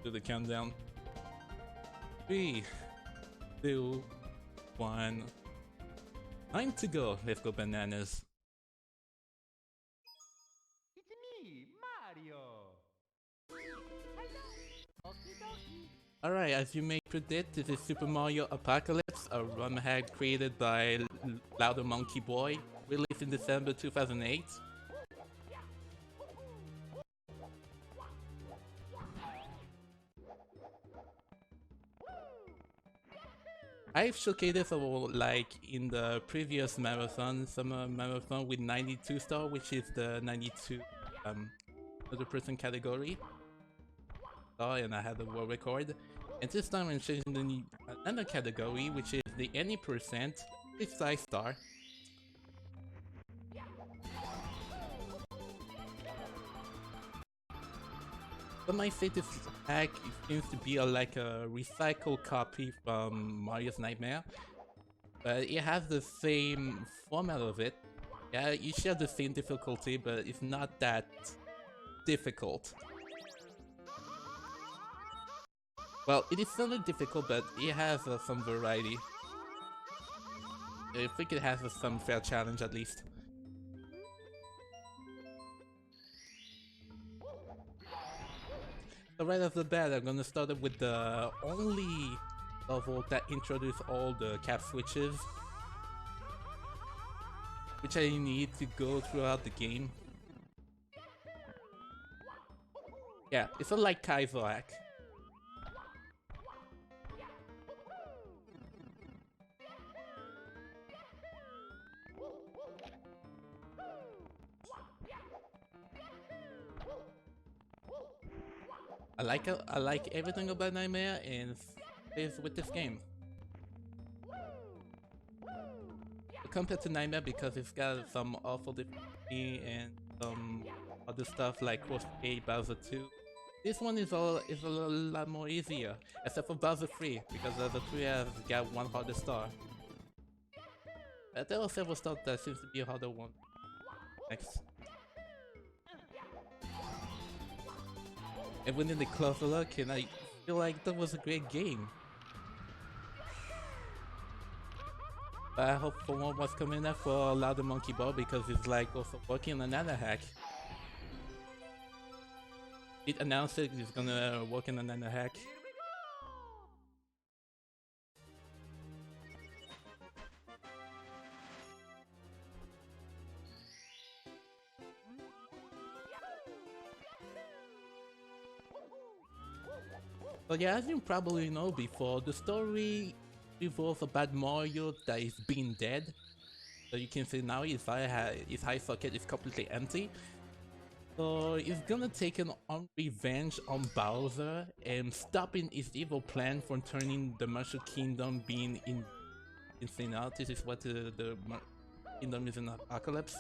do the countdown. 3, 2, 1. Time to go. Let's go bananas. It's me, Mario. Alright, as you may predict, this is Super Mario Apocalypse, a ROM hack created by Louder Monkey Boy, released in December 2008. I've showcased this like in the previous marathon, summer marathon with 92 star, which is the 92 other person category. And I had the world record. And this time I'm changing the another category, which is the any percent 55 star. But my status hack seems to be like a recycled copy from Mario's Nightmare, but it has the same format of it. Yeah, you share the same difficulty, but it's not that difficult. Well, it is still difficult, but it has some variety. I think it has some fair challenge at least. So right off the bat, I'm gonna start it with the only level that introduces all the cap switches, which I need to go throughout the game. Yeah, it's a like Kaizo hack. I like everything about Nightmare and stays with this game. Compared to Nightmare, because it's got some awful difficulty and some other stuff like Cross A, Bowser 2. This one is a lot more easier, except for Bowser 3, because Bowser 3 has got one harder star. There are several stars that seems to be a harder one. Next. And within the closer look, and I feel like that was a great game. But I hope for more what's coming up for Louder Monkey Ball, because it's like also working on another hack. It announced it, it's gonna work on another hack. But yeah, as you probably know before, the story revolves about Mario that is being dead. So you can see now his eye socket is completely empty. So he's gonna take on revenge on Bowser and stopping his evil plan from turning the Mushroom Kingdom being insane out. This is what the kingdom is in Apocalypse.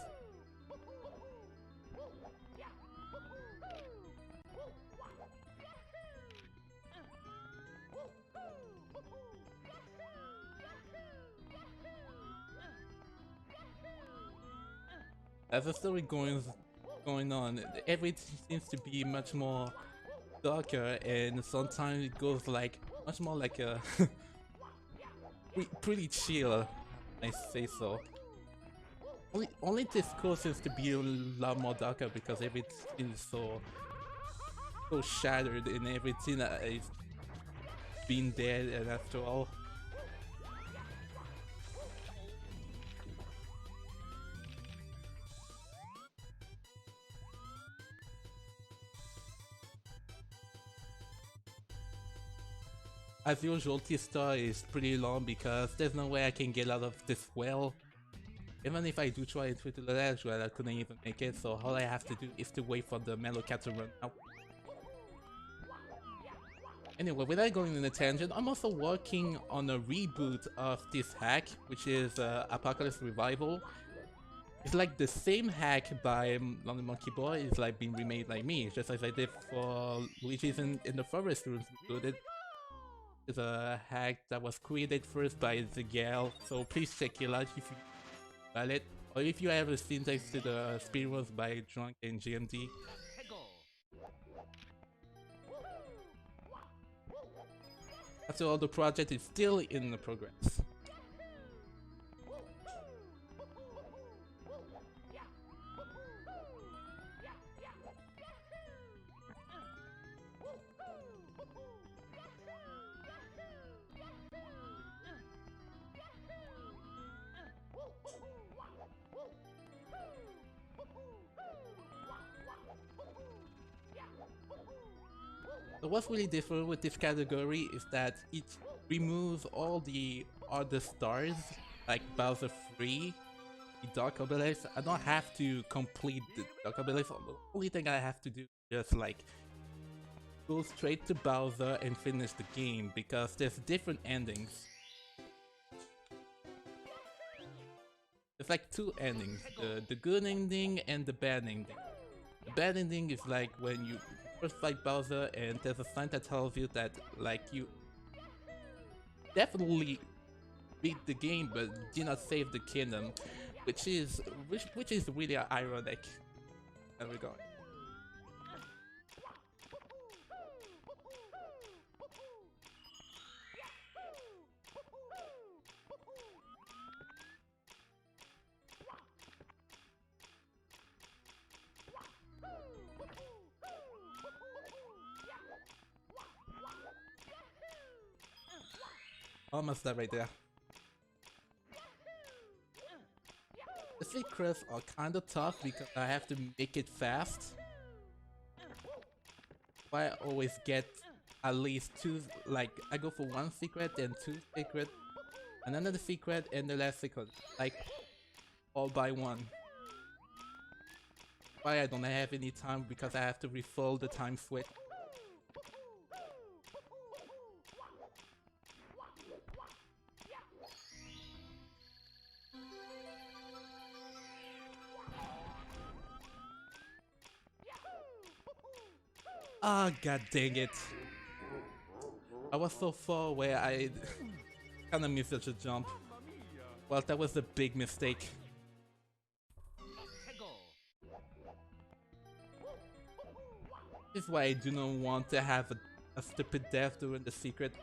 As the story going on, everything seems to be much more darker, and sometimes it goes like much more like a pretty chill, I say so. Only this course seems to be a lot more darker because everything is so shattered and everything is being dead, and after all. As usual, this star is pretty long because there's no way I can get out of this well. Even if I do try and to the ledge, well, I couldn't even make it, so all I have to do is to wait for the Mellow Cat to run out. Anyway, without going on a tangent, I'm also working on a reboot of this hack, which is Apocalypse Revival. It's like the same hack by Lonely Monkey Boy, it's like being remade like me, just as I did for Luigi's in the Forest Rooms included. It's a hack that was created first by the gal, so please check it out if you valid, or if you ever seen thanks to the speedruns by Drunk and GMD. After all, the project is still in the progress. So what's really different with this category is that it removes all the other stars, like Bowser Free, the Dark Obelisk. I don't have to complete the Dark Obelisk. The only thing I have to do is just like go straight to Bowser and finish the game, because there's different endings. There's like two endings, the good ending and the bad ending. The bad ending is like when you first fight Bowser and there's a sign that tells you that like you definitely beat the game but did not save the kingdom, which is really ironic. There we go. Almost that right there. The secrets are kinda tough because I have to make it fast. I always get at least two, like I go for one secret, then two secret, and another secret, and the last secret, like all by one. Why I don't have any time because I have to refill the time switch. Ah, god dang it. I was so far away, I kinda missed such a jump. Well, that was a big mistake. This is why I do not want to have a stupid death during the secret.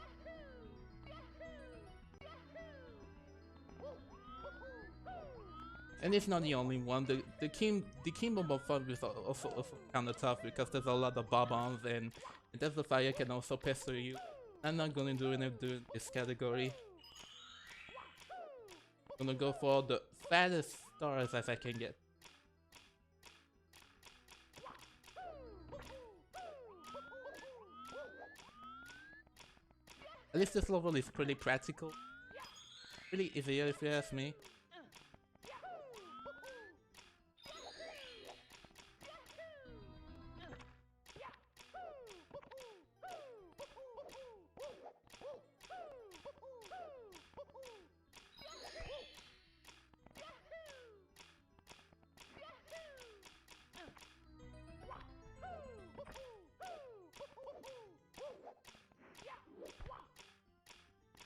And it's not the only one. The Kingdom of Fun is also kind of tough because there's a lot of bob-ons and Death of Fire can also pester you. I'm not gonna do it during this category. I'm gonna go for the fattest stars as I can get. At least this level is pretty practical. Really easy if you ask me.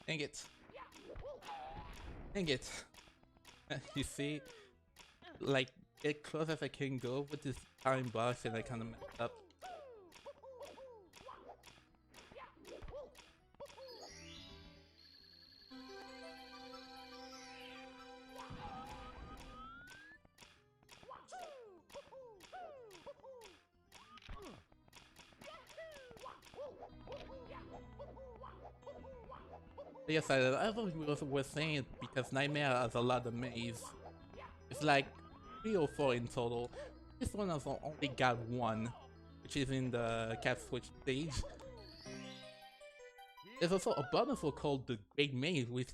Dang it. Dang it. You see, like, get close as I can go with this time box and I kinda messed up. Yes, I was saying it because Nightmare has a lot of maze. It's like 3 or 4 in total. This one has only got one, which is in the Cat Switch stage. There's also a bonus called the Great Maze, which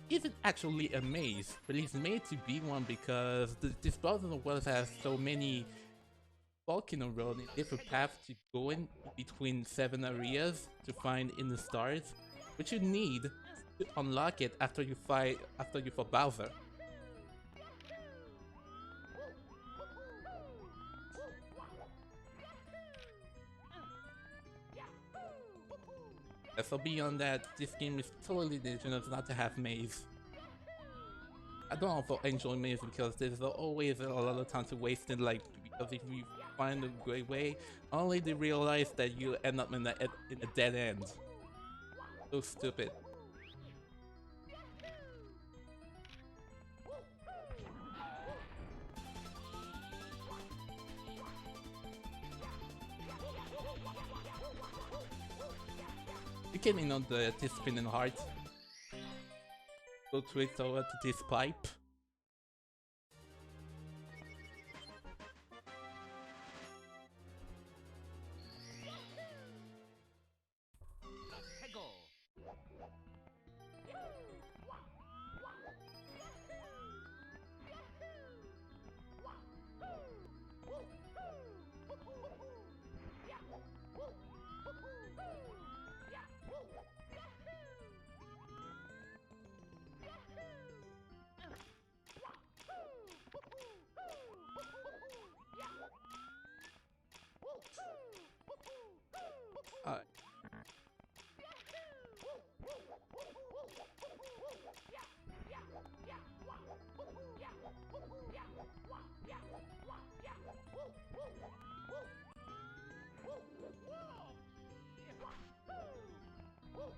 isn't actually a maze, but it's made to be one because this bonus world has so many volcano roads and different paths to go in between 7 areas to find in the stars, which you need to unlock it after you fight Bowser. So beyond that, this game is totally dangerous not to have maze. I don't also enjoy maze because there's always a lot of time to waste it, like, because if you find a great way, only to realize that you end up in a dead end. So stupid. You can in on this spinning heart. Go straight over to this pipe.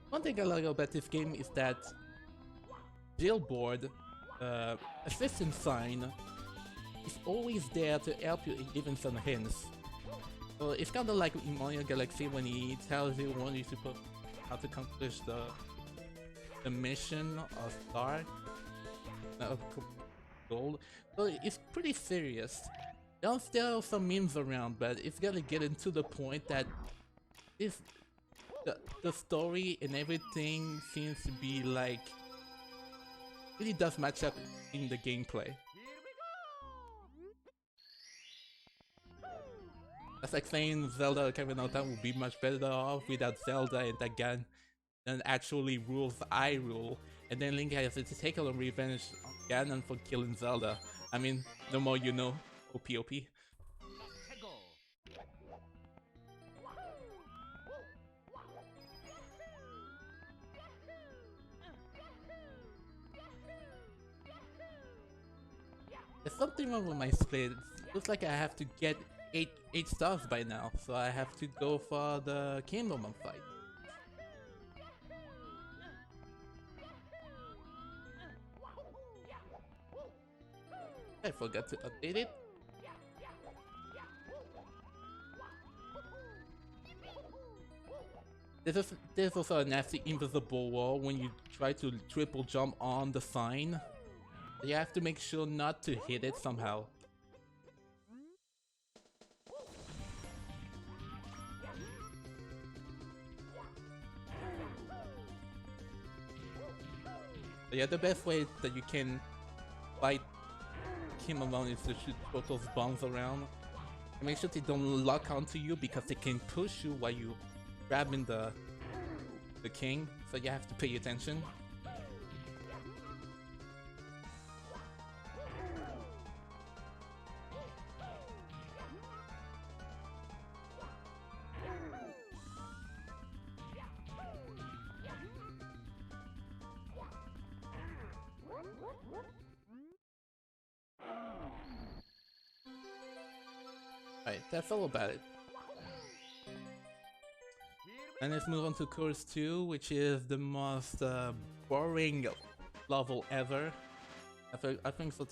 One thing I like about this game is that Billboard assistant sign is always there to help you in giving some hints. So it's kind of like in Mario Galaxy when he tells you when you're supposed how to accomplish the mission of Star of Gold. So it's pretty serious. There are some memes around, but it's gonna get into the point that the story and everything seems to be like really does match up in the gameplay. That's like saying Zelda Ocarina of Time would be much better off without Zelda and that gun than actually rules Hyrule, and then Link has to take a revenge on Ganon for killing Zelda. I mean, the more you know, OP. There's something wrong with my split. It looks like I have to get 8 stars by now, so I have to go for the Kingdom fight. I forgot to update it. There's also a nasty invisible wall when you try to triple jump on the sign. You have to make sure not to hit it somehow. But yeah, the best way that you can fight him alone is to shoot both those bombs around. And make sure they don't lock onto you because they can push you while you grabbing the king. So you have to pay attention. Right, that's all about it. And let's move on to course 2, which is the most boring level ever. I think so.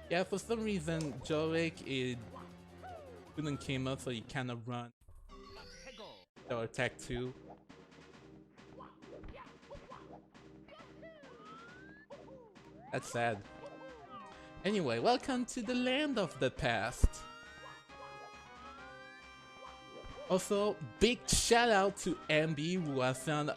Yeah, for some reason, Jorik couldn't came up, so he cannot run or attack too. That's sad. Anyway, welcome to the land of the past. Also, big shout out to Ambi, who I found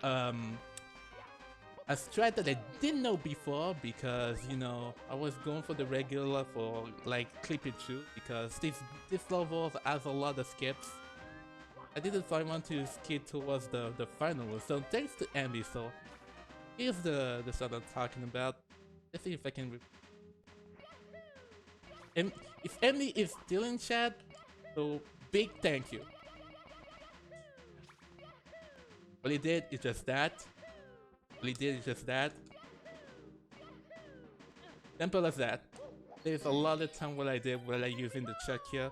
a strat that I didn't know before, because you know I was going for the regular for like clip it through, because this level has a lot of skips. I didn't find one to skip towards the final one, so thanks to Ambi. So here's the stuff I'm talking about. Let's see if I can. And if Ambi is still in chat, so big thank you. All he did is just that. All he did is just that. Simple as that. There's a lot of time what I did while I using the check here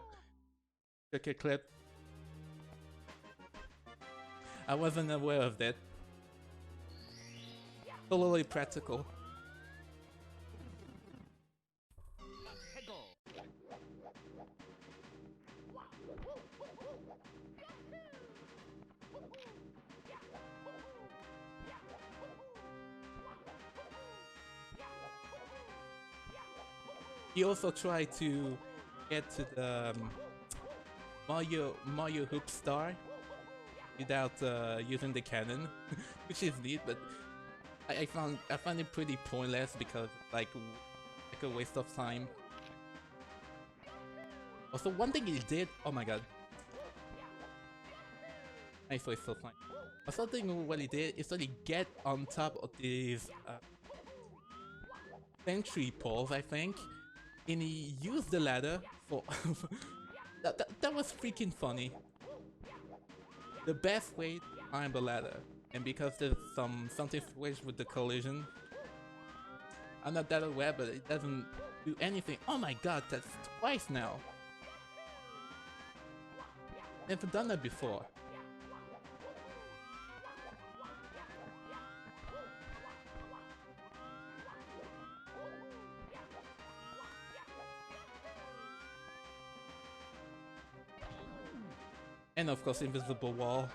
clip. I wasn't aware of that. Totally practical. He also tried to get to the Mario Hoop Star without using the cannon, which is neat, but I found it pretty pointless because like a waste of time. Also, one thing he did, oh my god, nice waste of time. Also, thing what he did is that he get on top of these sentry poles, I think, and he used the ladder for that was freaking funny. The best way to climb the ladder, and because there's something switch with the collision, I'm not that aware, but it doesn't do anything. Oh my god, that's twice now. Never done that before. And of course, invisible wall.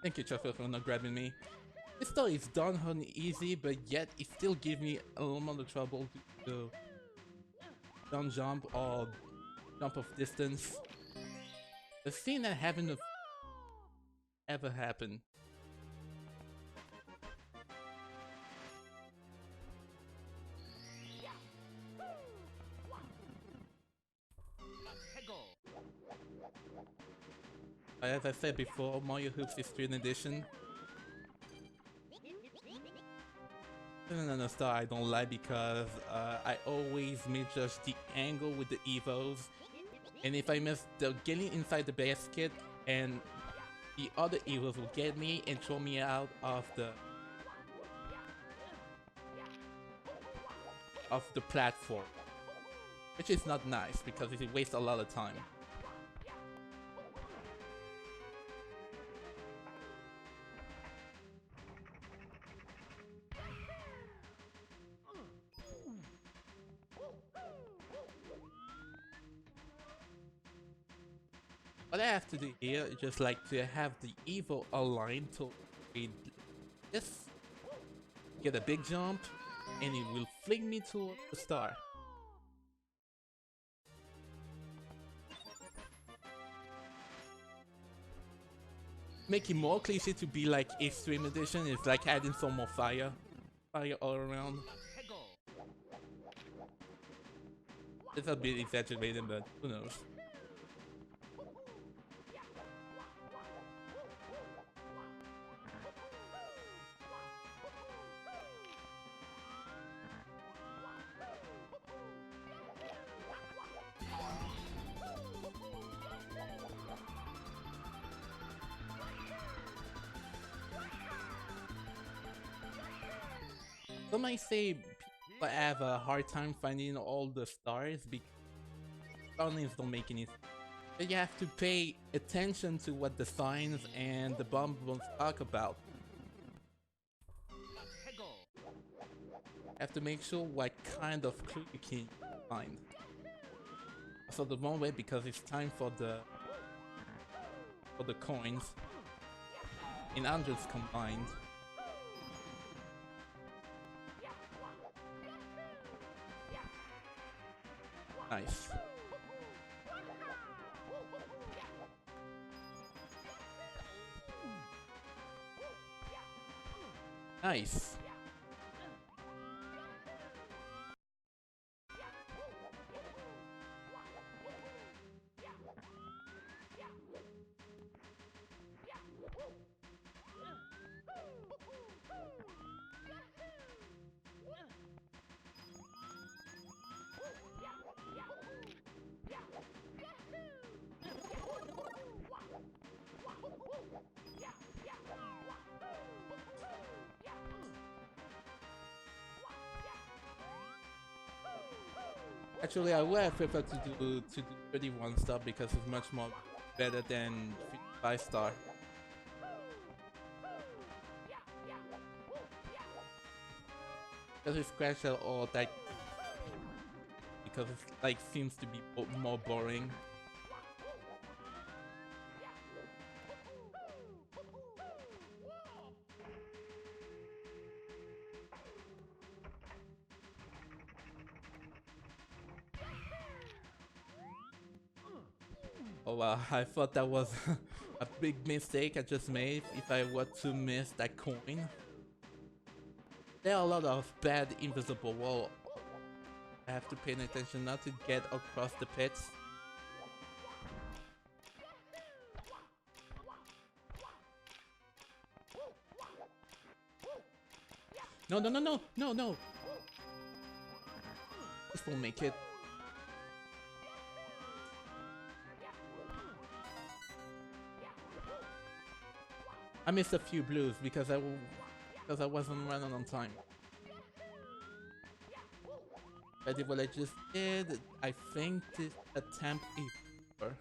Thank you, Chuffle, for not grabbing me. This though is done on easy, but yet it still gives me a lot of trouble to down jump or jump off distance. The thing that haven't ever happened. As I said before, Mario Hoops is Student Edition. Another star I don't like because I always misjudge the angle with the evos, and if I miss the getting inside the basket, and the other evos will get me and throw me out of the platform, which is not nice because it wastes a lot of time. What I have to do here is just like to have the evo aligned to just get a big jump, and it will fling me to the star. Making more cliche to be like Extreme Edition is like adding some more fire all around. It's a bit exaggerated, but who knows. Some might say people have a hard time finding all the stars because surroundings don't make any sense. But you have to pay attention to what the signs and the bombs talk about. You have to make sure what kind of clue you can find. So the wrong way because it's time for the coins in hundreds combined. Nice. Nice. Actually, I would have preferred to do 31 star because it's much more better than 55 star. Because it's Crash or that because it's like seems to be more boring. Oh wow, I thought that was a big mistake I just made if I were to miss that coin. There are a lot of bad invisible wall. I have to pay attention not to get across the pits. No, no, no, no, no, no! This will make it. I missed a few blues because I wasn't running on time. I did what I just did. I think this attempt is over.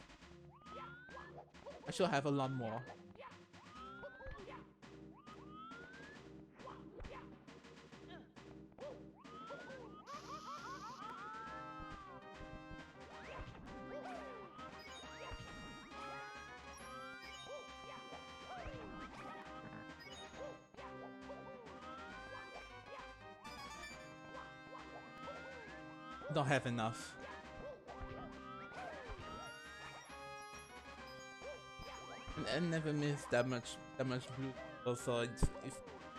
I should have a lot more. Don't have enough. And I never missed that much blue, also it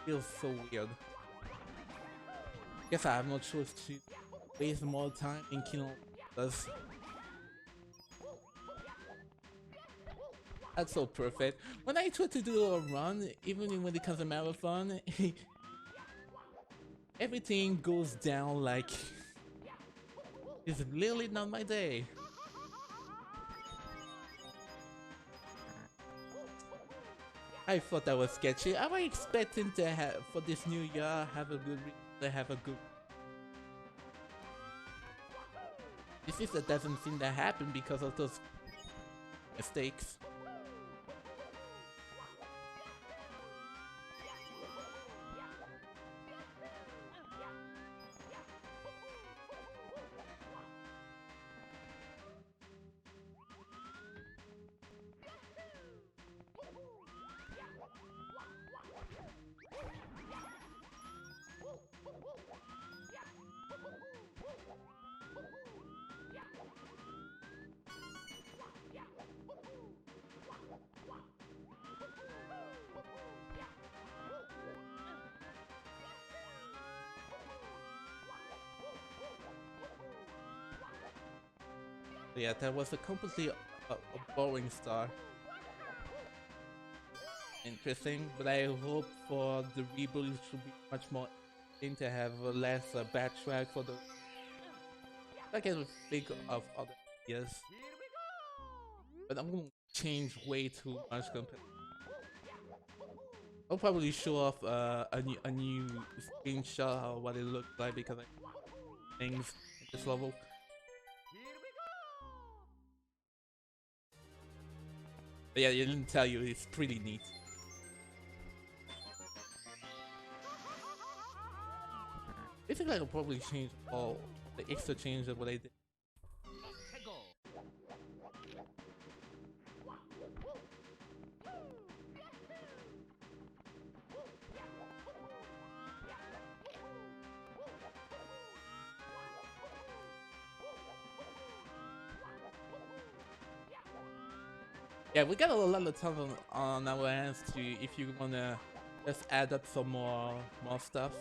feels so weird. Guess I have no choice to waste more time in killing us. That's so perfect. When I try to do a run, even when it comes to marathon, everything goes down like it's literally not my day. I thought that was sketchy. I was expecting to have for this new year have a good. This is that doesn't seem to happen because of those mistakes. Yeah, that was a completely a boring start. Interesting, but I hope for the reboot it should be much more interesting to have a less backtrack for the. I can think of other ideas, but I'm gonna change way too much compared. I'll probably show off a new screenshot of what it looks like because I things in this level. But yeah, it didn't tell you, it's pretty neat. Basically, I could probably change all the extra change of what I did. Yeah, we got a lot of time on our hands to if you wanna just add up some more stuff.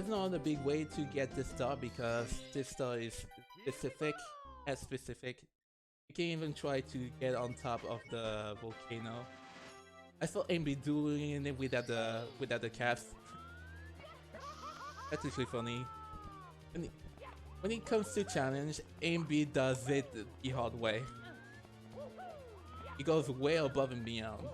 There's no other big way to get this star because this star is specific, as specific. You can even try to get on top of the volcano. I saw Amy doing it without the cast. That's actually funny. When it comes to challenge, Amy does it the hard way. He goes way above and beyond.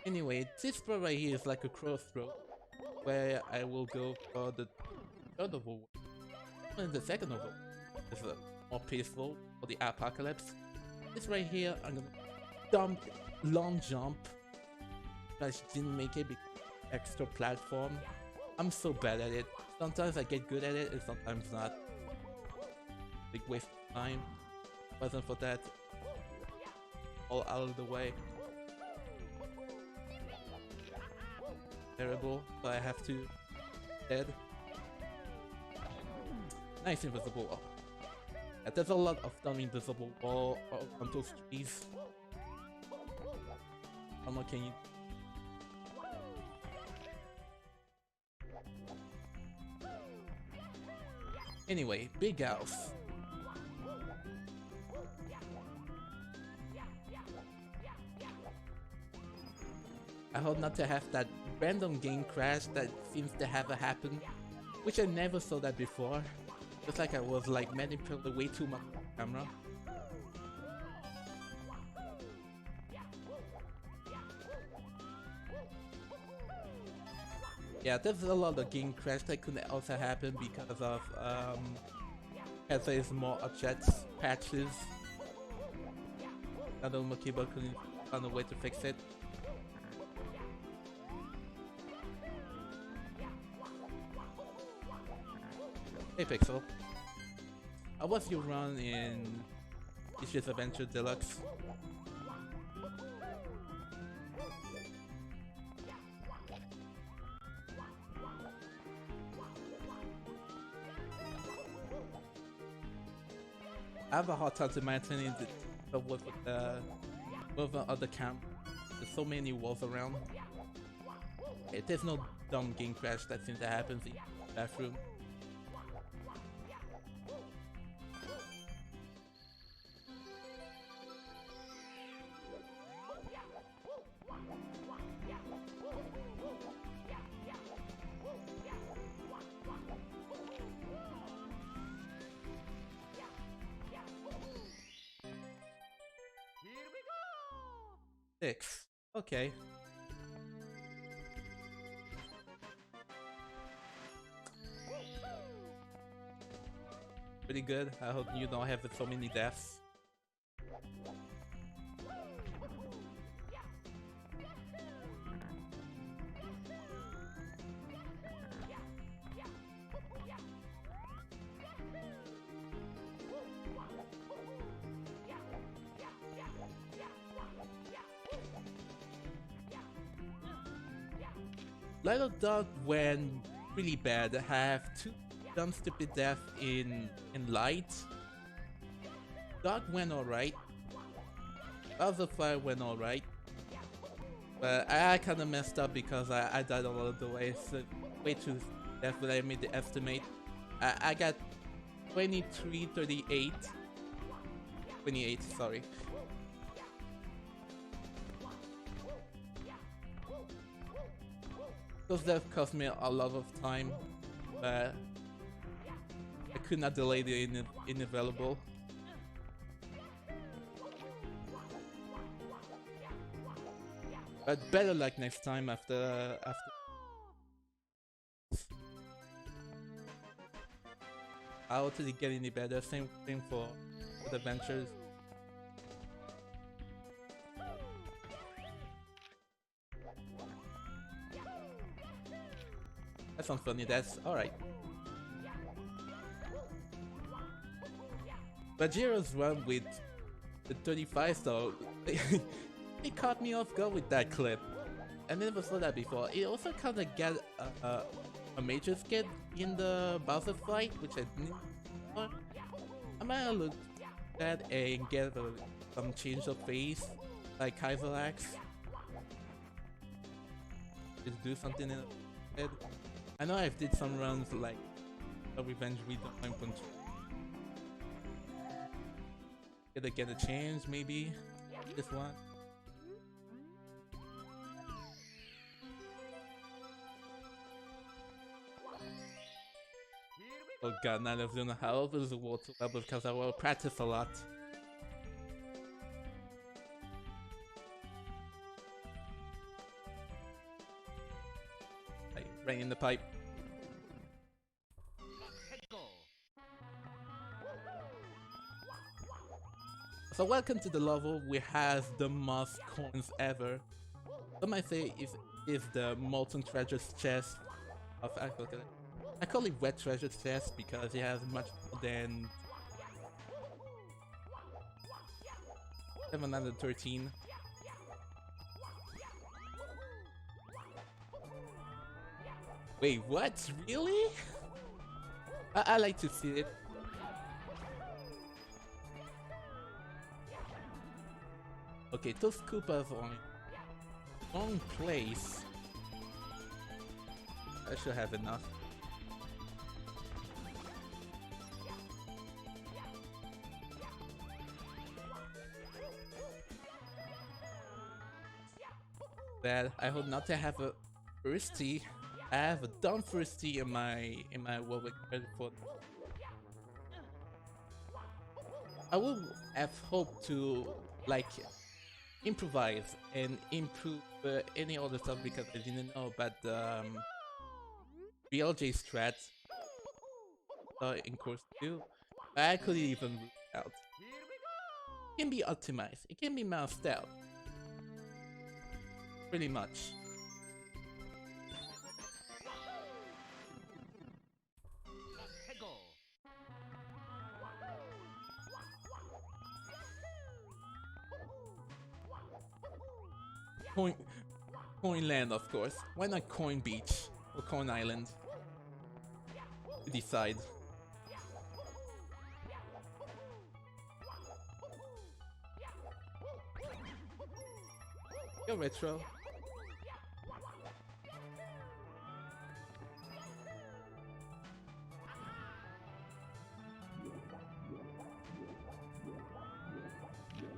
Anyway, this part right here is like a crossroad where I will go for the third overworld. And the second overworld is more peaceful for the apocalypse. This right here, I'm gonna dump long jump. I didn't make it because extra platform. I'm so bad at it. Sometimes I get good at it and sometimes not. Big waste of time. Wasn't for that. All out of the way. Terrible, but I have to. Dead. Nice invisible wall. Yeah, there's a lot of dumb invisible wall on those trees. How much can you? Anyway, big house. I hope not to have that random game crash that seems to have happened, which I never saw that before. Just like I was like manipulating way too much on camera. Yeah, there's a lot of game crash that could also happen because of as there's more objects patches. I don't know Makiba couldn't find a way to fix it. Hey Pixel, how was your run in Ishi's Adventure Deluxe? I have a hard time to maintaining the with the other camp. There's so many walls around. There's no dumb game crash that seems to happen in the bathroom. Six. Okay. Pretty good. I hope you don't have so many deaths. Little Dog went really bad. I have two dumb stupid deaths in light. Dog went alright. Other Fire went alright. But I kinda messed up because I died a lot of the way. So way too death when I made the estimate. I got 23, 38. 28, sorry. Those deaths cost me a lot of time, but I could not delay the inevitable. But better luck next time after. How did it get any better? Same thing for the adventures. That sounds funny, that's alright. But Jiro's run with the 35 though, it caught me off guard with that clip. I never saw that before. It also kinda got a major skid in the Bowser fight, which I didn't. I might have looked that and get some change of face, like Kaiserax. Just do something in it. I know I've did some runs like a Revenge Redesign. Get a change maybe. This one. Oh god, now I don't know how to lose the water level because I will practice a lot. Right in the pipe. So welcome to the level which has the most coins ever. Some might say is the Molten Treasures chest of Aquaculture. I call it Wet Treasures chest because it has much more than 713. Wait, what? Really? I like to see it. Okay, those Koopas on wrong place. I should have enough. Bad. I hope not to have a thirsty. I have a dumb thirsty in my Warwick credit for. I would have hoped to like improvise and improve any other stuff because I didn't know about the BLJ strat in course 2. I couldn't even root it out. It can be optimized. It can be moused out. Pretty much. Coin land, of course. Why not Coin Beach or Coin Island? You decide. Go retro.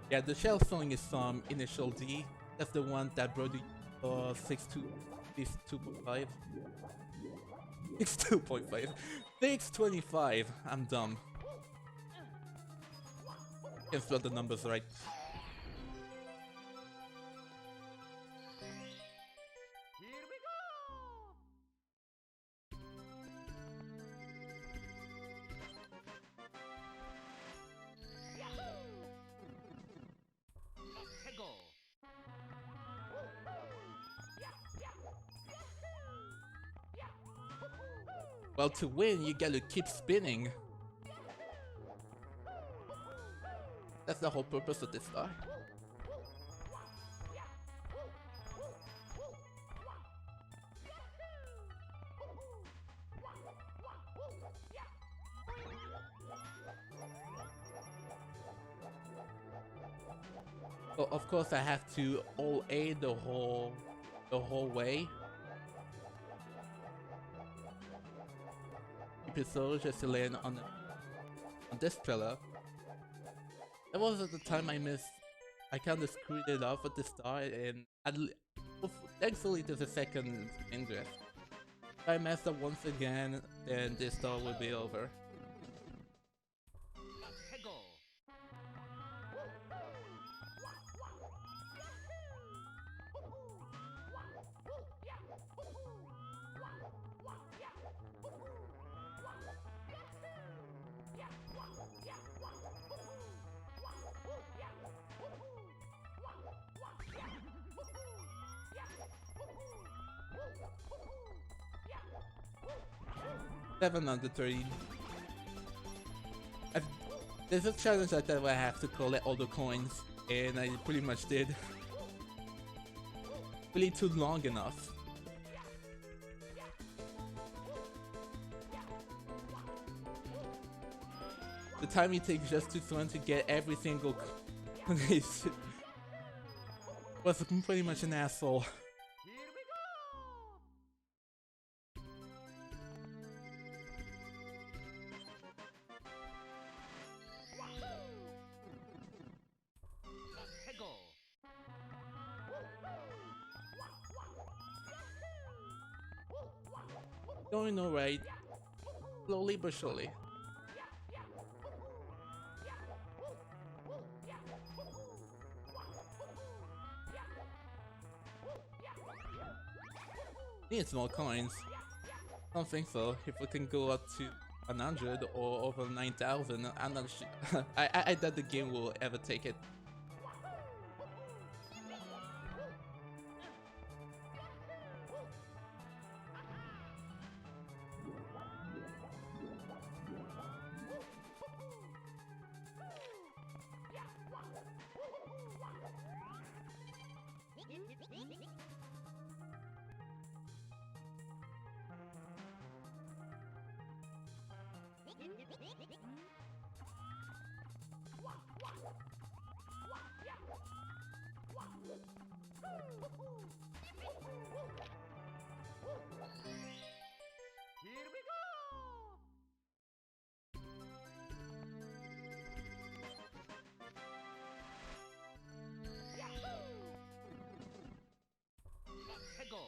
Yeah, the shell song is some Initial D. That's the one that brought you 6.5. 6.5. 625. I'm dumb. Can't spell the numbers right. Well, to win, you gotta keep spinning. That's the whole purpose of this star. So of course, I have to all A the whole way. Episode just to land on this pillar. That was at the time I missed. I kind of screwed it up at the start, and thankfully there's a second spin drift. If I messed up once again, then this star will be over. Seven under 30. There's a challenge like that where I have to collect all the coins, and I pretty much did. Really too long enough. The time it takes just to swim to get every single place was pretty much an asshole. Here we go! Let's go! Going alright, slowly but surely. Needs more coins. Don't think so. If we can go up to 100 or over 9,000, I'm not sure. I doubt the game will ever take it. Here we go! Let's go!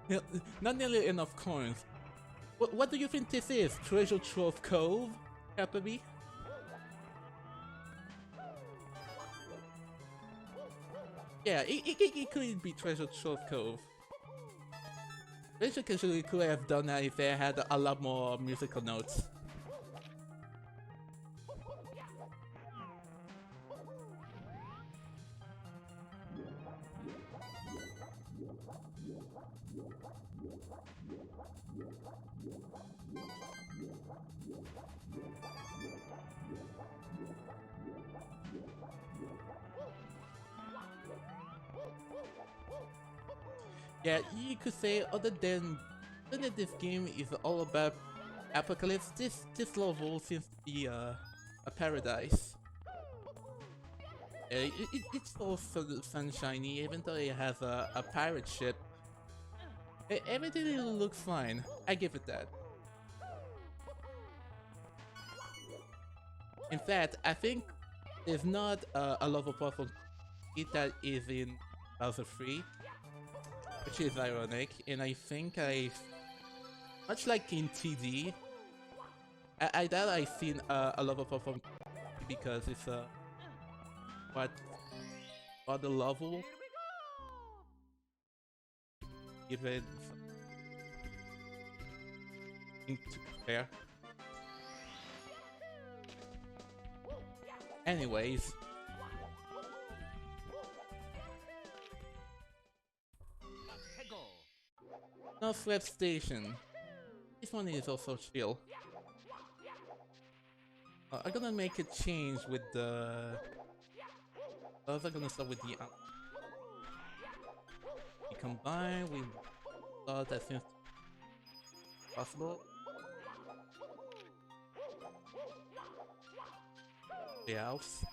Yeah, not nearly enough coins. What do you think this is? Treasure Trove Cove? Happily? Yeah, it could be Treasure Trove Cove. Basically, could have done that if they had a lot more musical notes. Yeah, you could say other than this game is all about apocalypse, this level seems to be a paradise. It's so sunshiny, even though it has a pirate ship. Everything looks fine. I give it that. In fact, I think there's not a level platform that is in Bowser 3. Which is ironic, and I think much like in TD, I doubt I've seen a level perform because it's what other level even into there. Anyways. North Web Station. This one is also chill. I'm gonna make a change with the... I was gonna start with the... we combine, we thought as soon as possible. The house.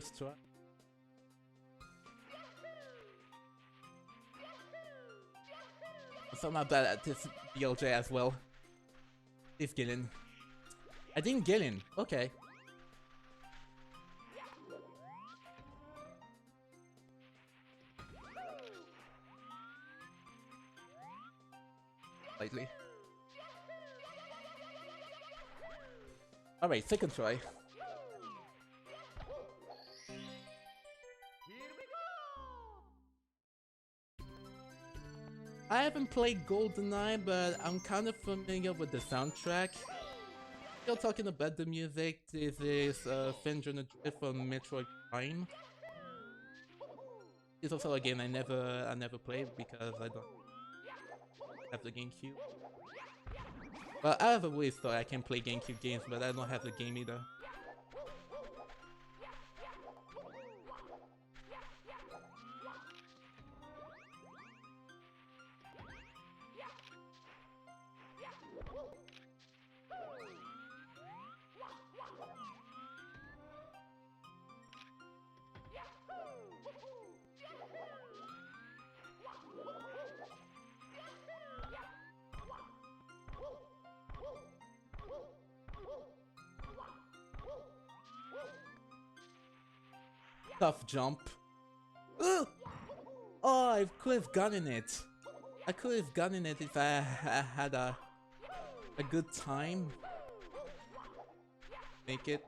first try. So I'm not bad at this BLJ as well. If Gillen. I didn't Gillen. Okay. Slightly. Alright, second try. Here we go! I haven't played GoldenEye, but I'm kind of familiar with the soundtrack. Still talking about the music, this is Finjon from Metroid Prime. It's also a game I never played because I don't have the GameCube. Well, I have always thought I can play GameCube games, but I don't have the game either. Tough jump. Ugh! Oh, I could have gotten it. I could have gotten it if I had a good time. Make it.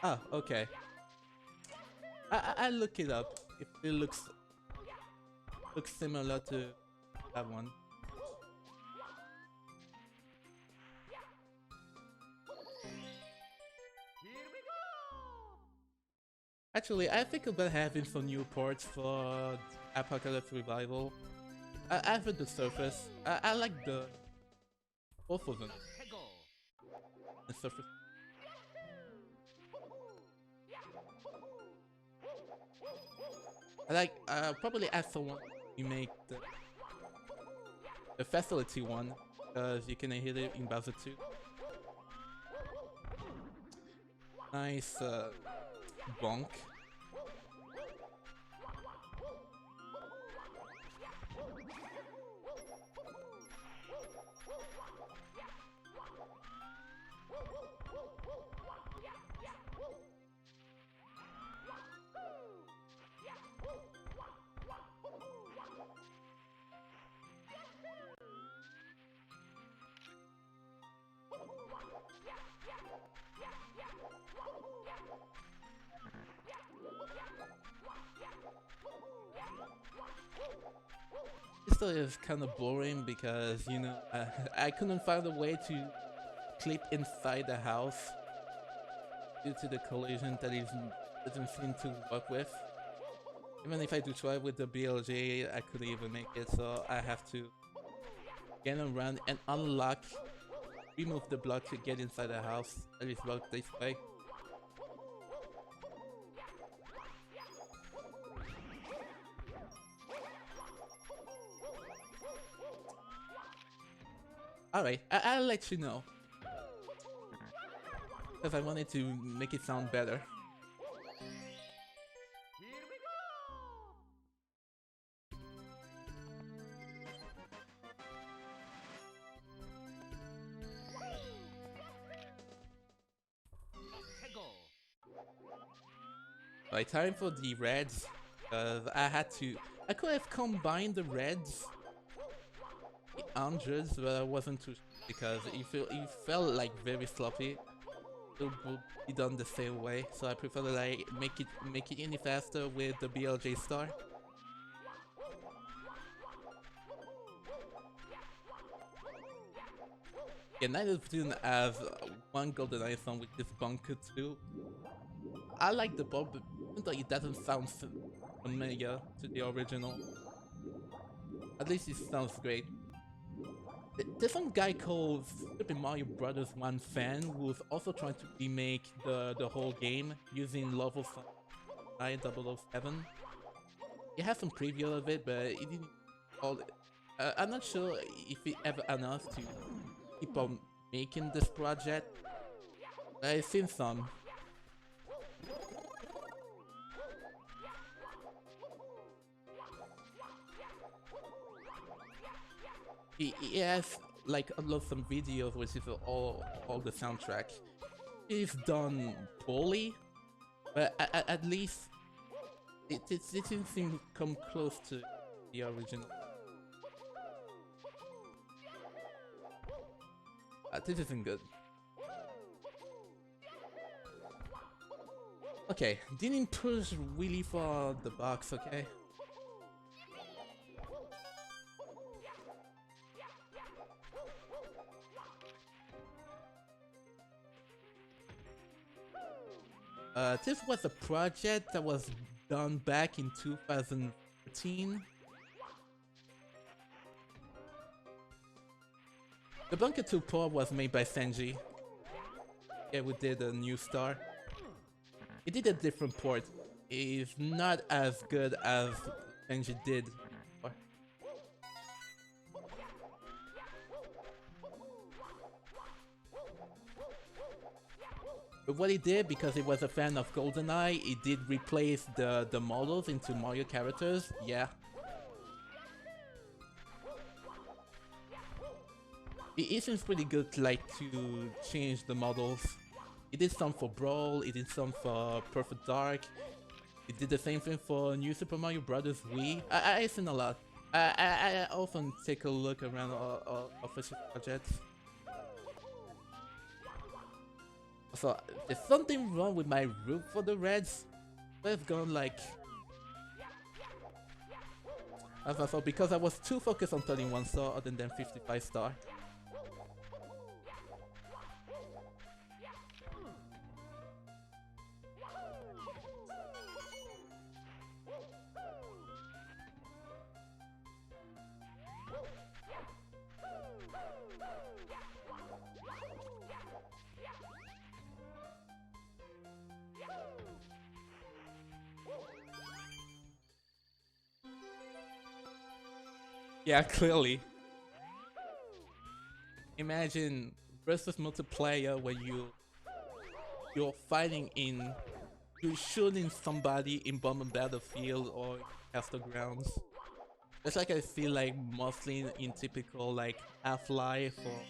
Oh, okay. I'll look it up if it looks similar to that one. Here we go! Actually, I think about having some new ports for Apocalypse Revival. I've heard the surface. I like both of them. Here go! The surface. I like probably add someone you make the facility one, because you can hit it in Bowser 2. Nice bonk. This is kind of boring because, you know, I couldn't find a way to clip inside the house due to the collision that it doesn't seem to work with. Even if I do try with the BLJ, I couldn't even make it, so I have to get around and unlock, remove the block to get inside the house. At least work this way. Alright, I'll let you know. Because I wanted to make it sound better. Here we go! Here go! Right, time for the reds. Because I could have combined the reds hundreds, but I wasn't too because it felt like very sloppy. It would be done the same way, so I prefer to like make it any faster with the BLJ star. Yeah, neither of them have one GoldenEye song with this bunker too. I like the bob, but even though it doesn't sound familiar to the original. At least it sounds great. There's some guy called Super Mario Brothers 1 fan who's also trying to remake the whole game using level 9007. He has some preview of it, but he didn't. All. I'm not sure if he ever announced to keep on making this project. I've seen some. He has like upload some videos which is all the soundtrack. It's done poorly, but at least it didn't seem to come close to the original. This isn't good. Okay, didn't push really far the box, okay? This was a project that was done back in 2013. The Bunker 2 port was made by Senji. Yeah, we did a new star. He did a different port. It's not as good as Senji did. But what he did, because he was a fan of GoldenEye, he did replace the models into Mario characters, yeah. It seems pretty good, like, to change the models. He did some for Brawl, he did some for Perfect Dark. He did the same thing for New Super Mario Bros. Wii. I've seen a lot. I often take a look around all official projects. So, there's something wrong with my route for the Reds. I've gone like... So because I was too focused on 31 star other than 55 star. Yeah, clearly. Imagine versus multiplayer where you're fighting you're shooting somebody in Bomber Battlefield or Castle Grounds. It's like I feel like mostly in typical like Half-Life or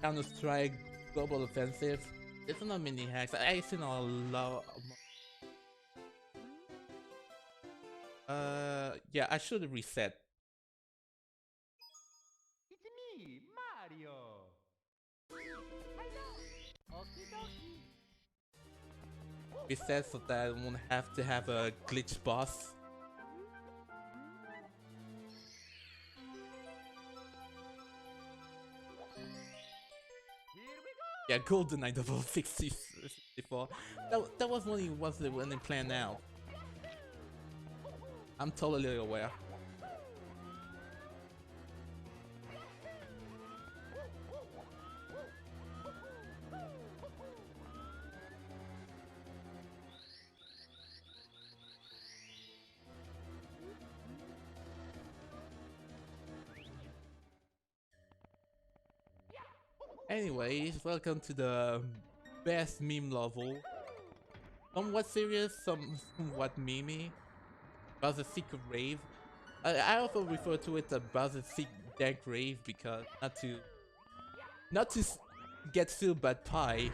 Counter-Strike Global Offensive. There's not many hacks. I've seen a lot. Yeah, I should reset. It's me, Mario. Hello. Okie dokie. Reset so that I won't have to have a glitch boss. Here we go. Yeah, GoldenEye 64. That was when it was when they planned out. I'm totally aware. Anyways, welcome to the best meme level. Somewhat serious, somewhat memey. Bowser Secret Rave. I also refer to it as Bowser Secret Deck Rave because not to get sued by Pie.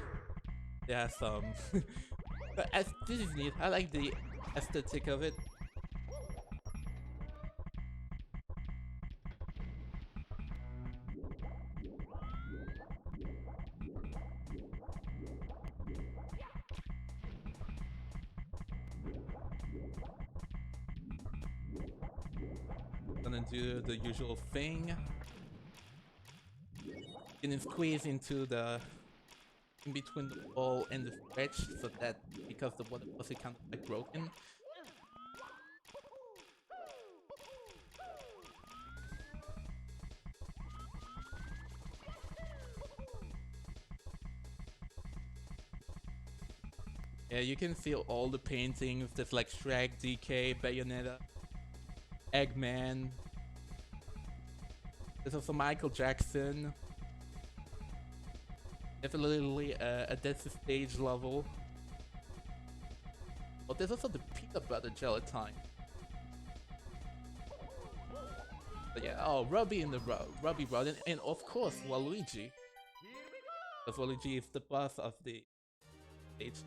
There are some, but this is neat. I like the aesthetic of it. Gonna do the usual thing. Getting squeezed into the in between the ball and the stretch, so that because the water was kind of like broken. Yeah, you can see all the paintings. There's like Shrek, DK, Bayonetta, Eggman. There's also Michael Jackson. Definitely a Death Stage level. But there's also the peanut butter gelatin. But yeah, oh, Ruby in the Ruby Rod, and of course Waluigi. Because Waluigi is the boss of the stage.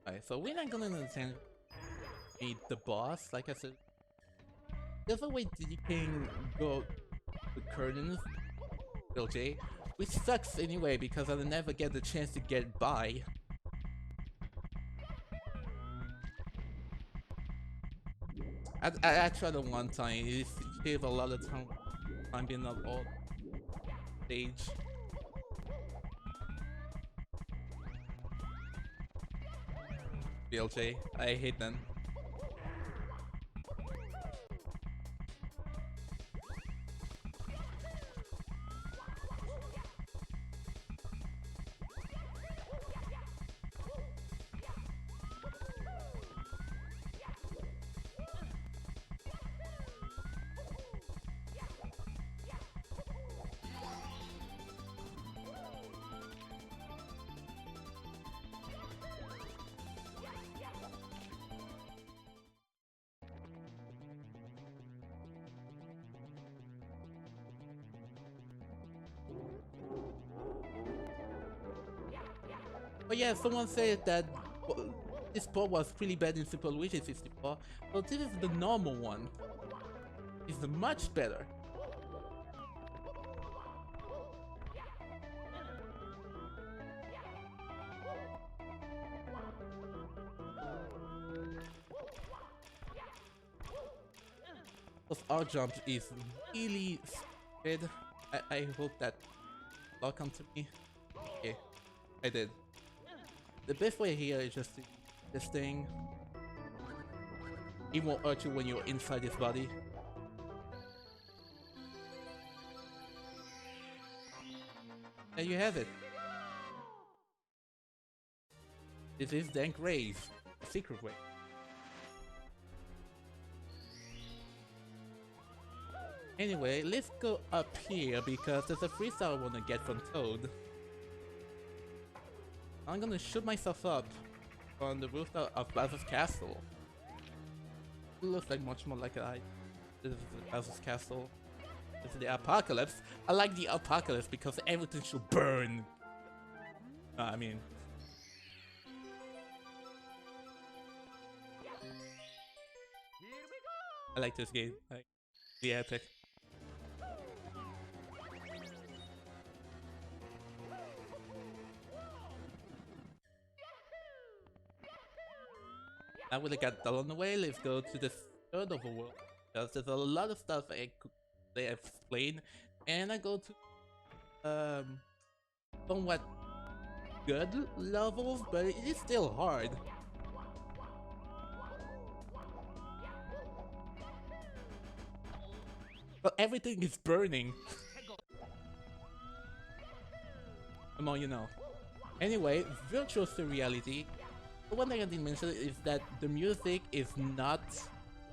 Alright, so we're not gonna understand the boss, like I said. There's a way that you can go to curtains, LJ, which sucks anyway because I'll never get the chance to get by. I tried it one time, it saved a lot of time being up all stage. BLJ, I hate them. But yeah, someone said that this port was really bad in Super Luigi 64, but this is the normal one. It's much better. Because our jump is really stupid. I hope that luck come to me. Okay, I did. The best way here is just to this thing. It won't hurt you when you're inside his body. There you have it. This is Dank Rave, the secret way. Anyway, let's go up here because there's a freestyle I want to get from Toad. I'm gonna shoot myself up on the rooftop of Bowser's Castle. It looks like much more like this is Bowser's Castle. This is the apocalypse. I like the apocalypse because everything should burn. I mean... I like this game. Like, the epic. Now we got that on the way, let's go to the third overworld. Because there's a lot of stuff I could explain. And I go to somewhat good levels, but it is still hard. But everything is burning. Come on, you know. Anyway, virtual reality. The one thing I didn't mention is that the music is not...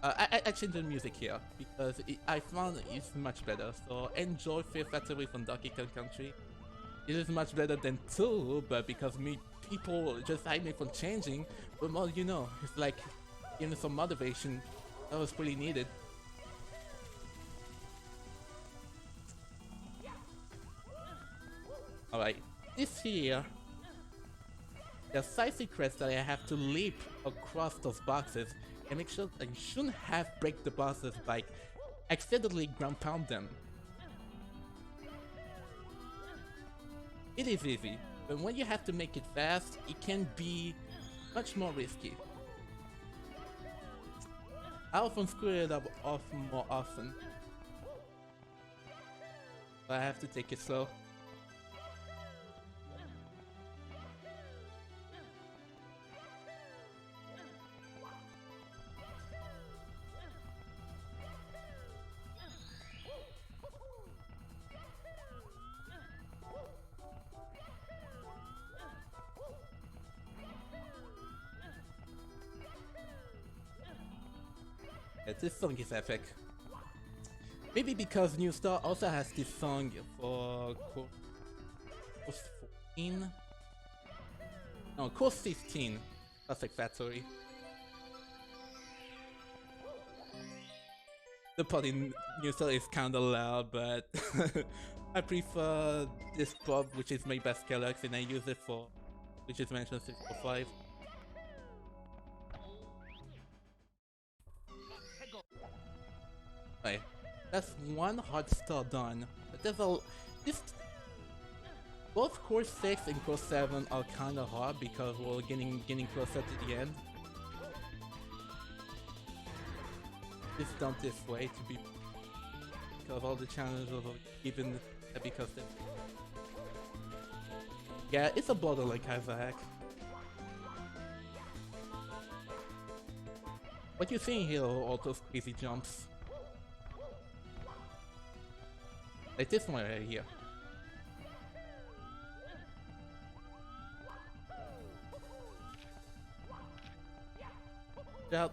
I changed the music here because I found it's much better. So enjoy Fear Factory from Donkey Kong Country. It is much better than 2, but because people just hide me from changing, but well, you know, it's like giving some motivation. That was pretty needed. Alright, this here, there are side secrets that I have to leap across those boxes and make sure I shouldn't have break the boxes by accidentally ground pound them. It is easy, but when you have to make it fast, it can be much more risky. I often screw it up more often, but I have to take it slow. This song is epic. Maybe because New Star also has this song for course 14? No, course 15. Perfect Factory. The part in New Star is kinda loud, but I prefer this pop, which is made by Skellex, and I use it for, which is mentioned 645. Right, that's one hard star done. But there's both course 6 and course 7 are kinda hard because we're getting closer to the end. It's done this way to be because all the challenges are given because yeah, it's a border like Isaac. What you seeing here are all those crazy jumps. Like this one right here. Yep.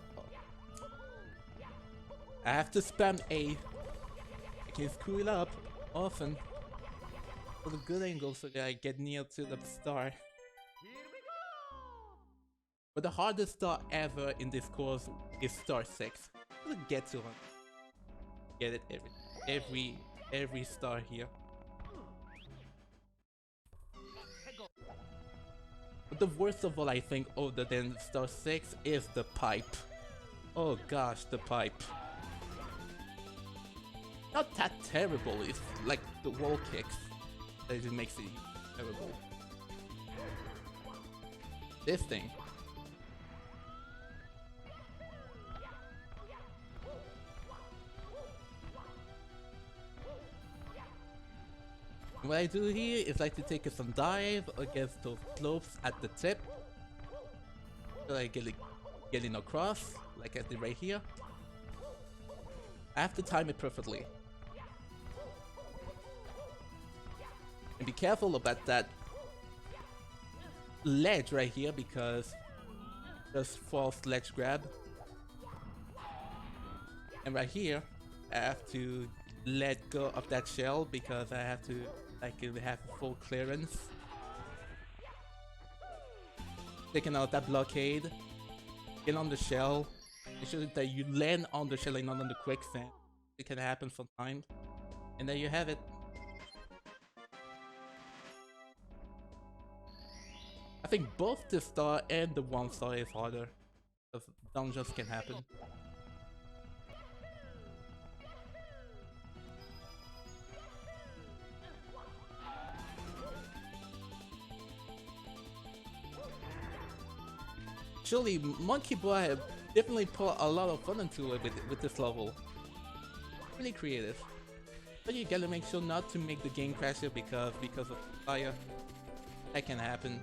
I have to spam A. I can screw it up often for the good angle so that I get near to the star. But the hardest star ever in this course is star 6. Let's get to it. Get it every star here. But the worst of all, I think, other than star 6 is the pipe. Oh gosh, the pipe. Not that terrible, it's like the wall kicks that it makes it terrible. This thing. What I do here is like to take some dive against those slopes at the tip. So I get in across, like I did right here. I have to time it perfectly. And be careful about that ledge right here because there's false ledge grab. And right here, I have to let go of that shell because I have to have full clearance. Taking out that blockade, get on the shell, make sure that you land on the shell and not on the quicksand. It can happen sometimes. And there you have it. I think both the star and the 1 star is harder, because dungeons can happen. Surely, Monkey Boy have definitely put a lot of fun into it with this level. Really creative. But you gotta make sure not to make the game crash here because of fire. That can happen.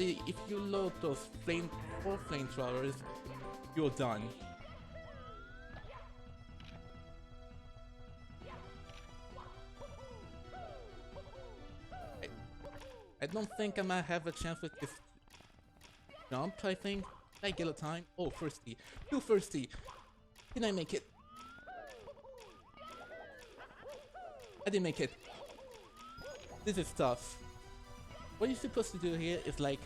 If you load those 4 flamethrowers, you're done. I don't think I might have a chance with this jump, I think. Did I get a time? Oh, thirsty. Too thirsty. Can I make it? I didn't make it. This is tough. What you're supposed to do here is like,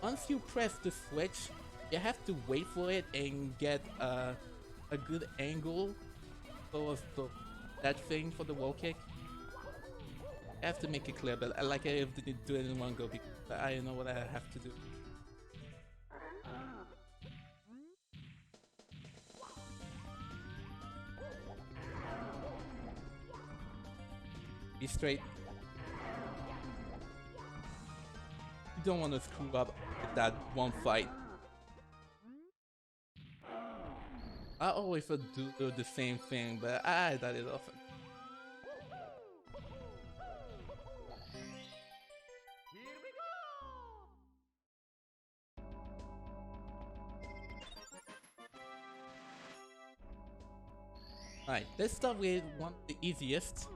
once you press the switch, you have to wait for it and get a good angle towards that thing for the wall kick. I have to make it clear, but I like it if they do it in one go because I know what I have to do. Be straight. You don't want to screw up with that one fight. I always do the same thing, but I did it often. Alright, let's start with one of the easiest.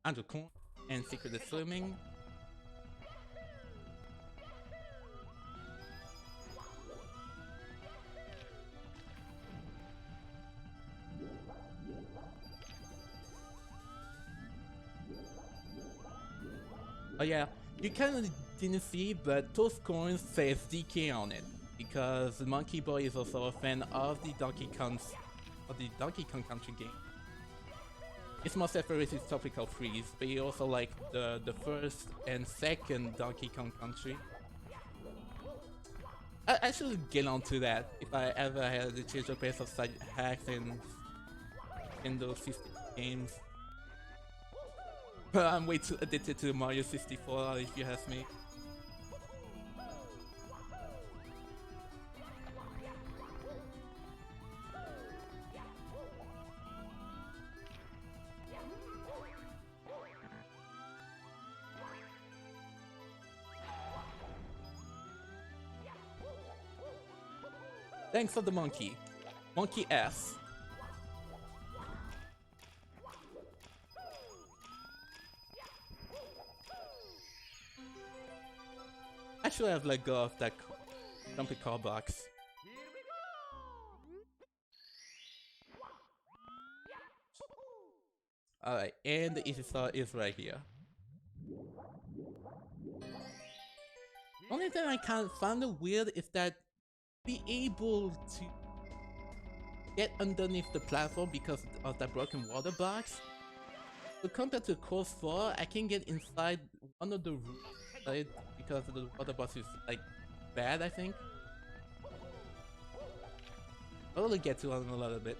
Undercoin and Secret of Swimming. Oh yeah, you kind of didn't see, but those coins says DK on it because Monkey Boy is also a fan of the Donkey Kong Country game. His most favorite is Tropical Freeze, but he also like the first and second Donkey Kong Country. I should get onto that if I ever had the chance to play some side hacks in those 60 games. But I'm way too addicted to Mario 64 if you ask me. Thanks for the monkey. Monkey S. I should have let go of that jumpy car box. Alright, and the easy star is right here. Only thing I kind of found weird is that be able to get underneath the platform because of that broken water box. But compared to Course 4, I can get inside one of the rooms because the water box is like bad, I think. I'll get to it in a little bit.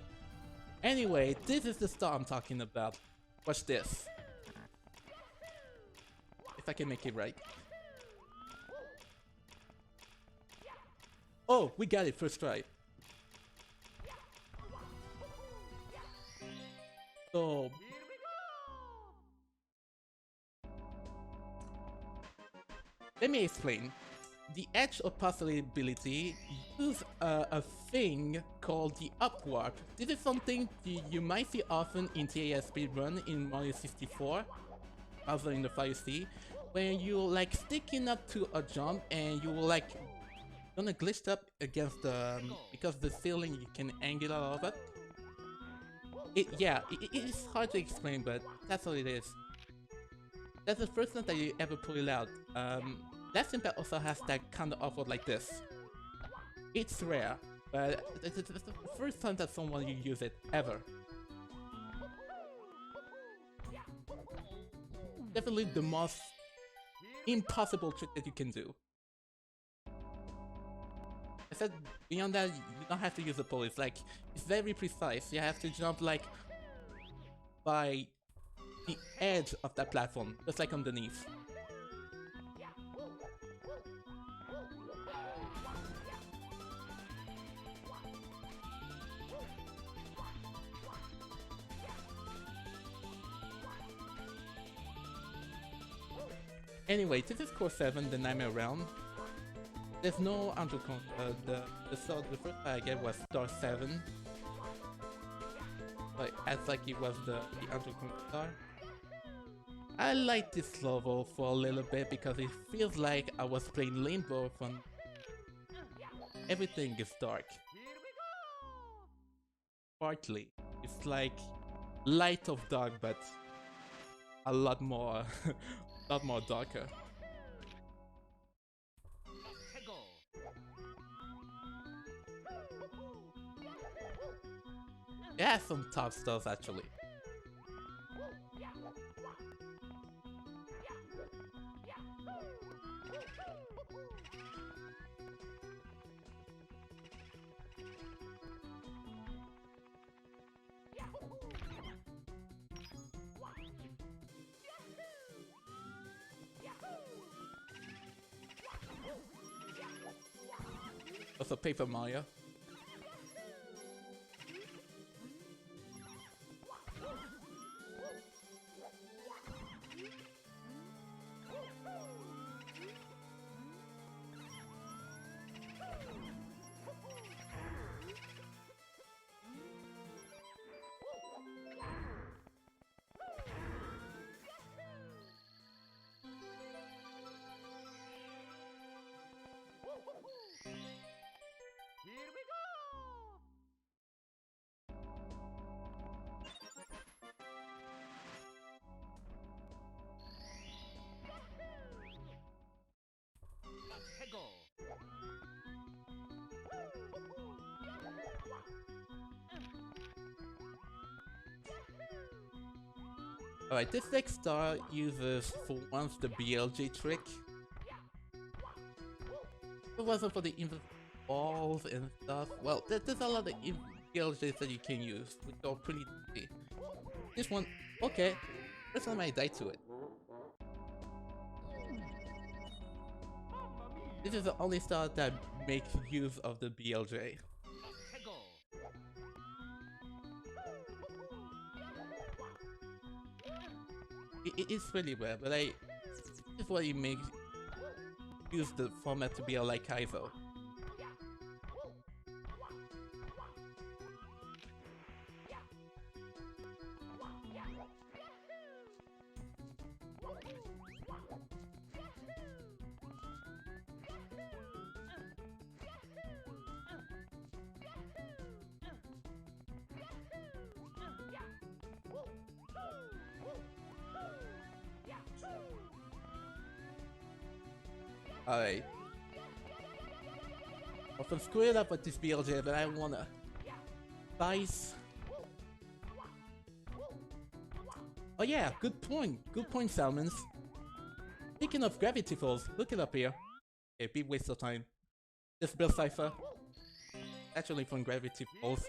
Anyway, this is the star I'm talking about. Watch this. If I can make it right. Oh, we got it first try. So let me explain. The Edge of Possibility uses a thing called the Up Warp. This is something you might see often in TAS speedrun in Mario 64, also in the Fire Sea, where you like sticking up to a jump and you will like gonna glitch up against the because the ceiling you can angle out of it. It is hard to explain, but that's what it is. That's the first time that you ever pull it out. That Impact also has that kind of offload like this. It's rare, but it's the first time that someone use it ever. Definitely the most impossible trick that you can do. I said beyond that, you don't have to use a pole. It's like it's very precise. You have to jump like by the edge of that platform, just like underneath. Anyway, this is Core 7, the Nightmare Realm. There's no Andrew Con the first I get was Star 7. Like as like it was the Andrew Con star. I like this level for a little bit because it feels like I was playing Limbo from everything is dark. Partly. It's like light of dark but a lot more lot more darker. It has some top stuff actually. Also Paper Mario. Here we Alright, this next star uses for once the BLJ trick. If it wasn't for the balls and stuff, well, there's a lot of BLJs that you can use, which are pretty easy. This one, okay, first time I died to it. This is the only star that makes use of the BLJ. It's really rare, but this is what it makes use the format to be like Kaizo. Alright. I'll screw it up with this BLJ, but I wanna dice. Oh yeah, good point. Good point, Salmons. Speaking of gravity falls, look it up here. Okay, big waste of time. This Bill Cypher. Actually from Gravity Falls.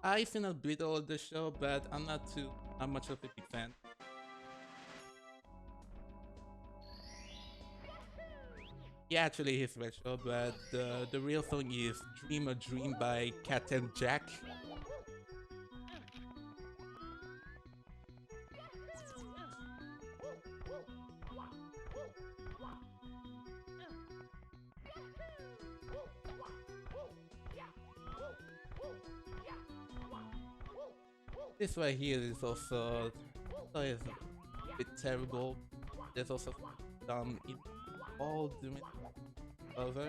I've seen a bit of the show, but I'm not much of a big fan. Yeah, actually he's retro, but the real song is Dream a Dream by Cat and Jack. This right here is also is a bit terrible. There's also some all doing over.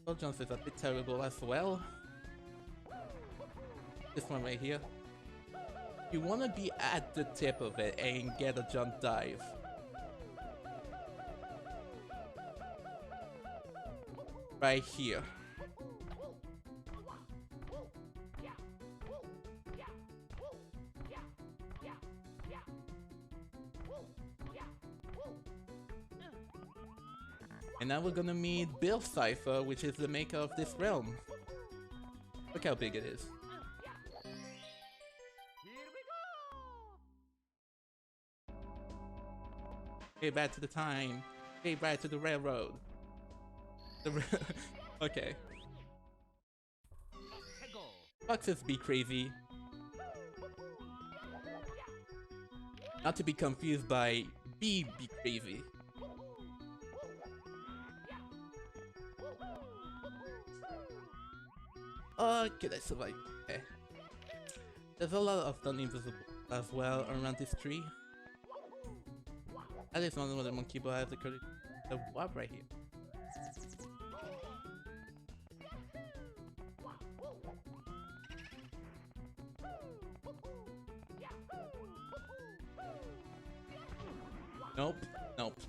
Ball jumps is a bit terrible as well. This one right here. You wanna be at the tip of it and get a jump dive. Right here. And now we're gonna meet Bill Cypher, which is the maker of this realm. Look how big it is. Hey, back to the time. Hey, back to the railroad. Okay. Foxes be crazy. Not to be confused by be crazy. Okay, I survived. Okay. There's a lot of non-invisible as well around this tree. At least one of the monkey boy has the warp right here. Nope, nope.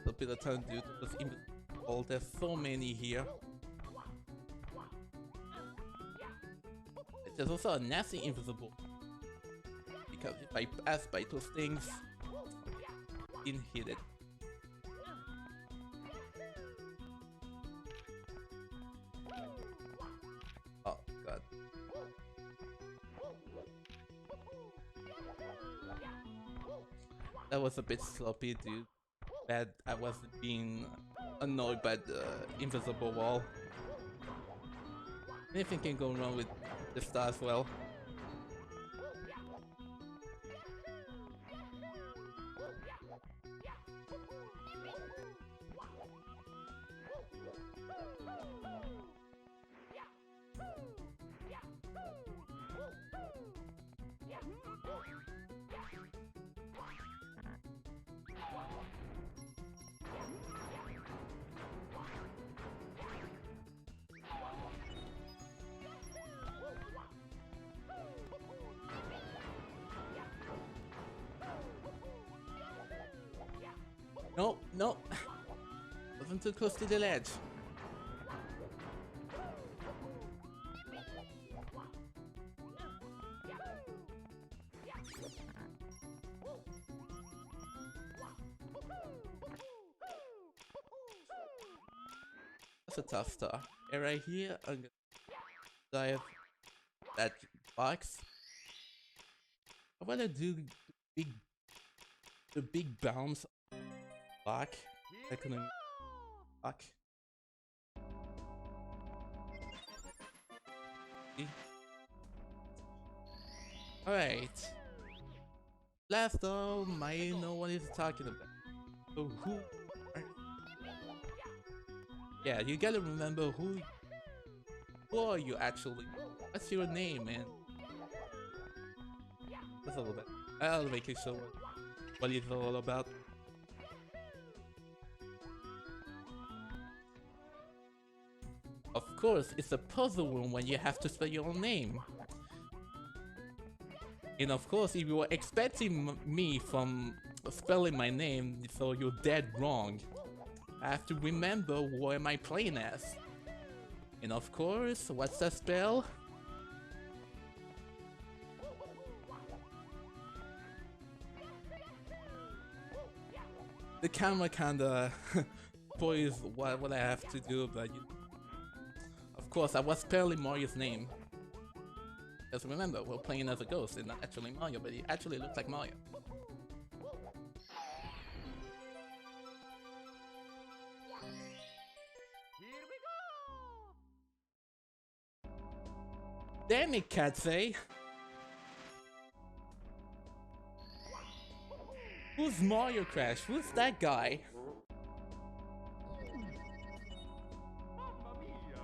A bit of time, dude. There's so many here. There's also a nasty invisible. Because if I pass by those things, I didn't hit it. Oh god. That was a bit sloppy, dude. Bad I wasn't being annoyed by the invisible wall. Anything can go wrong with the star as well. No, no. Wasn't too close to the ledge. That's a tough start. And right here, I'm gonna dive that box. I wanna do big, the big bounce back. I couldn't back. Alright. Last time, I know what he's talking about. So who? Yeah, you gotta remember who are you actually. What's your name, man? That's a little bit. I'll make it show what it's all about. Of course, it's a puzzle room when you have to spell your own name. And of course, if you were expecting me from spelling my name, so you're dead wrong. I have to remember what am I playing as. And of course, what's that spell? The camera kinda spoils what I have to do, but of course I was spelling Mario's name. Because remember, we're playing as a ghost and not actually Mario, but he actually looks like Mario. Here we go! Damn it, Katsei! Who's Mario Crash? Who's that guy? Mamma mia!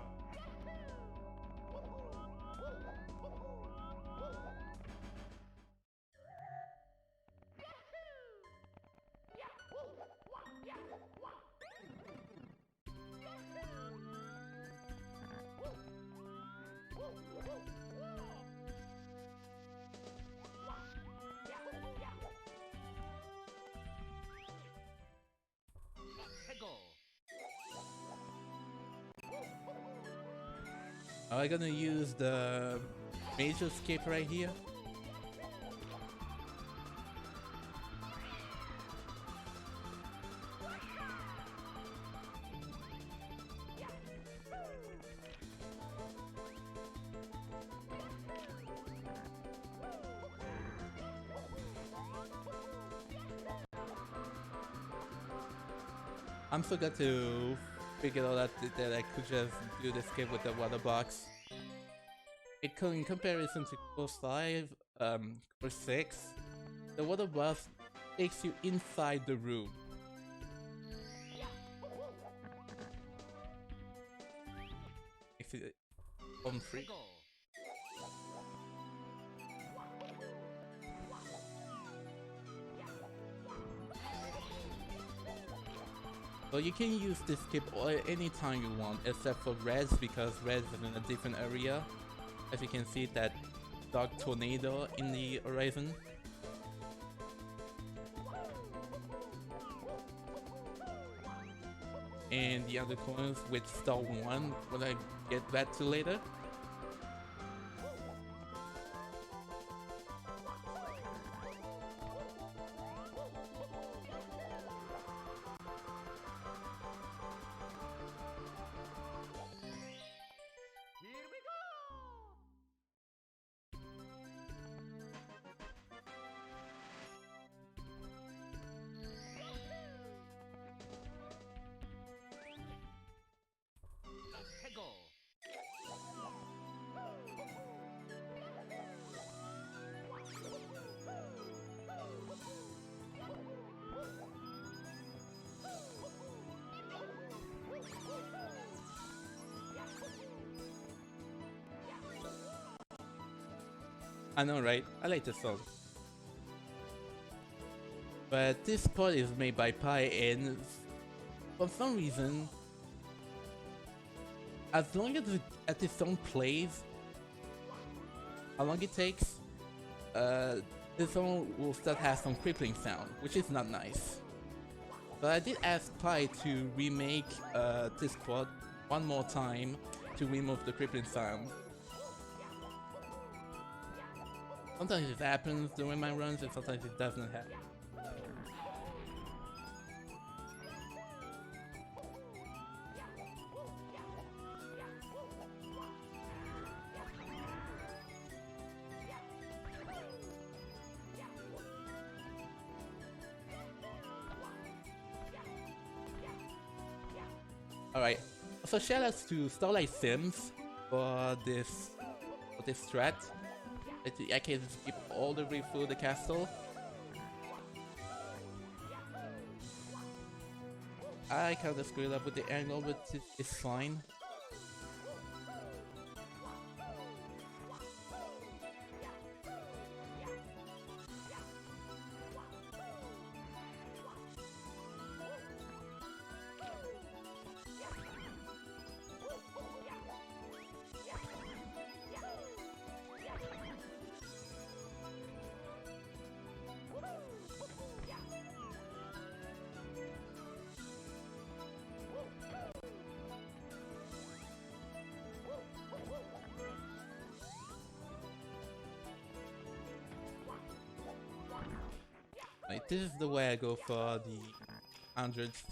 Am I gonna use the major escape right here? I'm so glad to figure out that I could just do the escape with the water box. In comparison to Course 5, Course 6, the water box takes you inside the room. Makes it home free. So you can use this skip anytime you want, except for Reds, because Reds is in a different area. As you can see, that dark tornado in the horizon. And the other coins with Star 1, when I get that to later. I know, right? I like the song. But this part is made by Pi, and for some reason, as long as the song plays, how long it takes, the song will start have some crippling sound, which is not nice. But I did ask Pi to remake this quad one more time to remove the crippling sound. Sometimes it happens during my runs and sometimes it doesn't happen. Alright, so shoutouts to Starlight Sims for this strat. I can skip all the way through the castle. I kinda screwed up with the angle, but it's fine. Right, this is the way I go for the hundreds.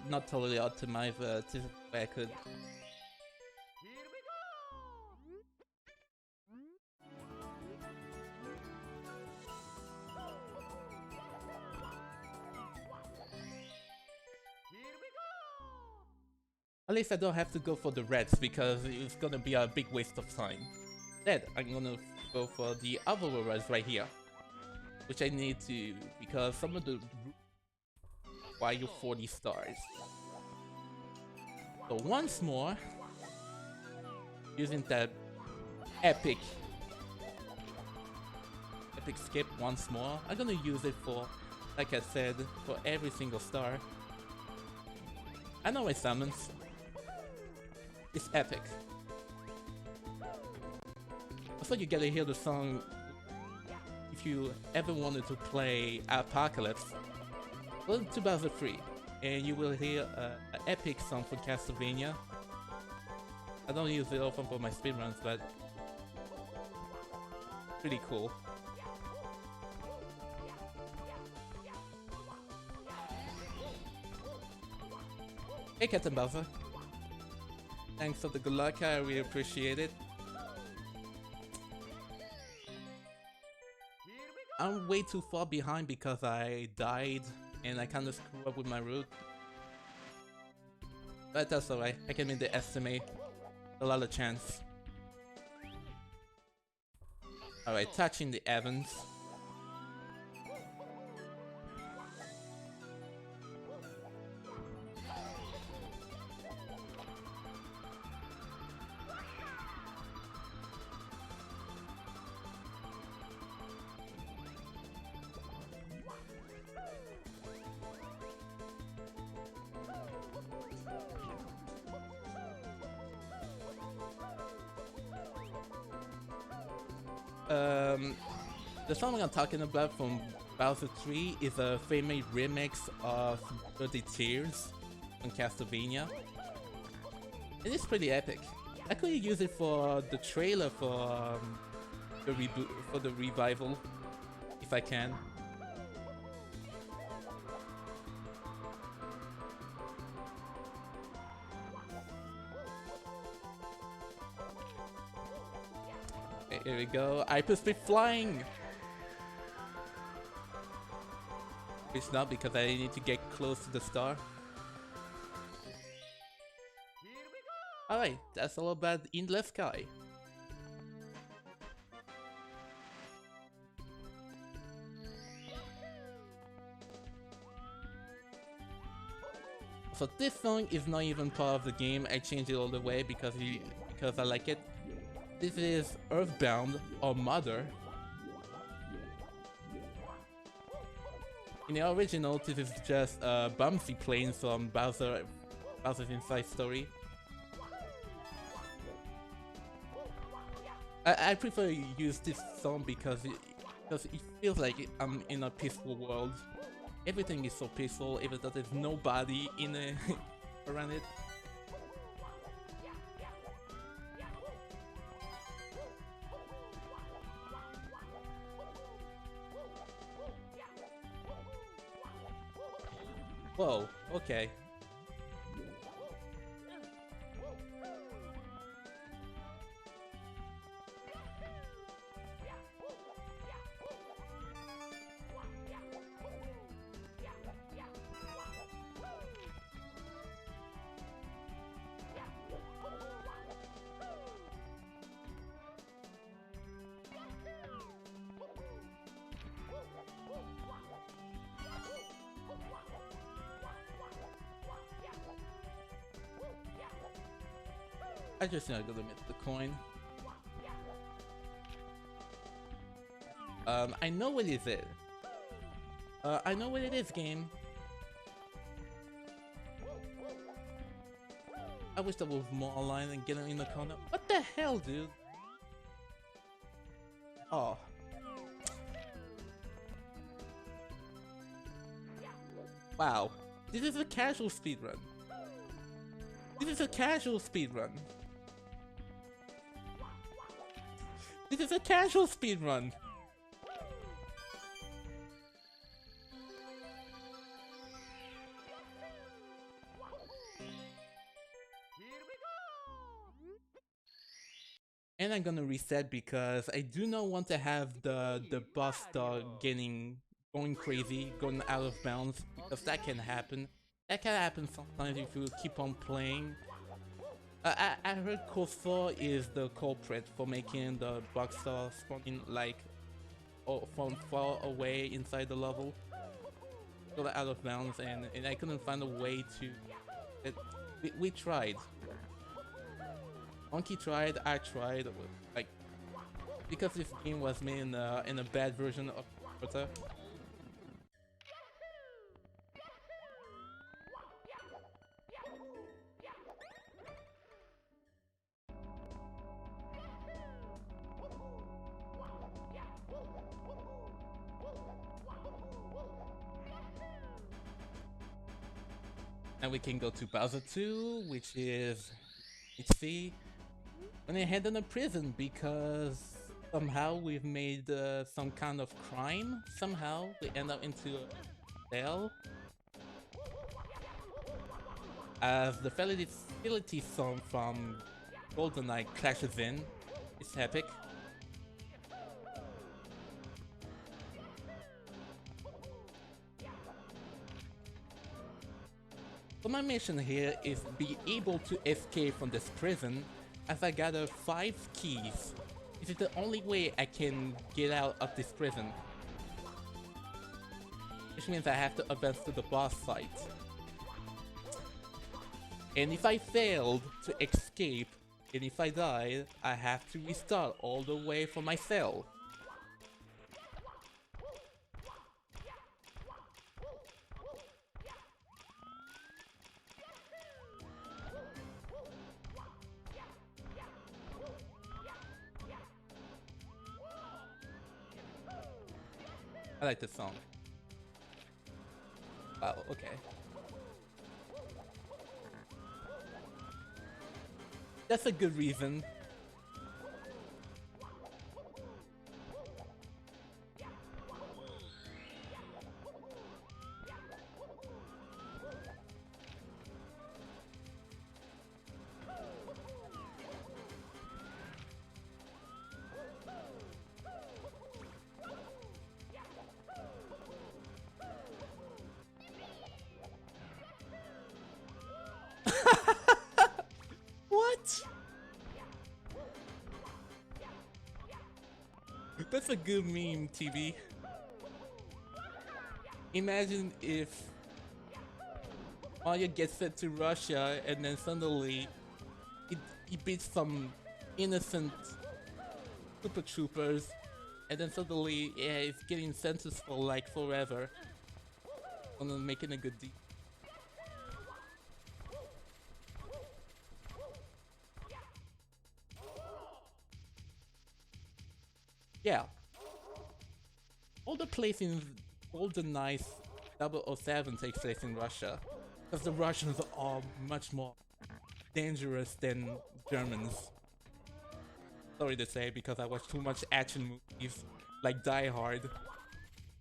Not totally optimized, but this is the way I could. Here we go! Here we go! At least I don't have to go for the reds because it's gonna be a big waste of time. Instead, I'm gonna go for the other reds right here, which I need to because some of the require 40 stars. So once more, using that epic skip once more, I'm gonna use it for, like I said, for every single star. I know my summons. It's epic. Also, you gotta hear the song if you ever wanted to play Apocalypse. Go to Bowser 3 and you will hear an epic song from Castlevania. I don't use it often for my speedruns, but pretty cool. Hey Captain Bowser. Thanks for the good luck, I really appreciate it. I'm way too far behind because I died and I kinda screwed up with my route. But that's alright, I can make the estimate. A lot of chance. Alright, touching the Evans. The song I'm talking about from Bowser 3 is a fan-made remix of Dirty Tears from Castlevania. And it's pretty epic. I could use it for the trailer for the reboot, for the revival, if I can. Okay, here we go. Hyperspeed flying! It's not because I need to get close to the star. Alright, that's all about Endless Sky. So this song is not even part of the game. I changed it all the way because I like it. This is Earthbound or Mother. In the original, this is just Bumsy playing from Bowser's Inside Story. I prefer use this song because it feels like I'm in a peaceful world. Everything is so peaceful, even though there's nobody in a around it. Whoa, okay. I just not gonna miss the coin. I know what is it. I know what it is, game. I wish there was more online and get him in the corner. What the hell, dude? Oh. Wow. This is a casual speedrun. This is a casual speedrun. This is a casual speedrun. And I'm gonna reset because I do not want to have the boss start going crazy, going out of bounds, because that can happen. That can happen sometimes if you keep on playing. I heard Koso is the culprit for making the boss start spawning like from far away inside the level, go out of bounds, and I couldn't find a way to. We tried. Monkey tried, I tried, like, because this game was made in a bad version of Porta. And we can go to Bowser 2, which is, let's see. When I head in a prison because somehow we've made some kind of crime. Somehow we end up into a cell. As the Fidelity song from GoldenEye clashes in, it's epic. So my mission here is be able to escape from this prison, as I gather 5 keys. This is the only way I can get out of this prison. Which means I have to advance to the boss fight. And if I failed to escape, and if I died, I have to restart all the way from my cell. I like this song. Wow, okay. That's a good reason. What? That's a good meme, TV. Imagine if Mario gets sent to Russia and then suddenly he beats some innocent super troopers, and then suddenly, yeah, he's getting sentenced for like forever. And then making a good deal. Yeah, all the places, all the nice 007 takes place in Russia, because the Russians are much more dangerous than Germans. Sorry to say, because I watch too much action movies like Die Hard.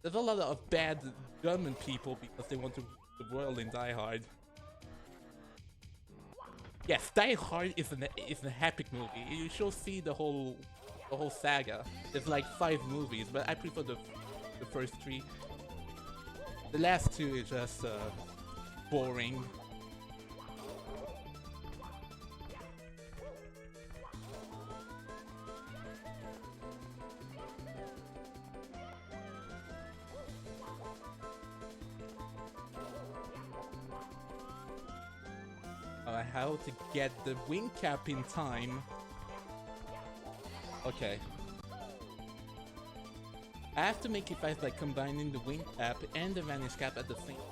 There's a lot of bad German people because they want to rule the world in Die Hard. Yes, Die Hard is an epic movie. You should see the whole saga. There's like 5 movies, but I prefer the first 3. The last 2 is just boring. How to get the wing cap in time. Okay. I have to make it fast by combining the wing cap and the vanish cap at the same time.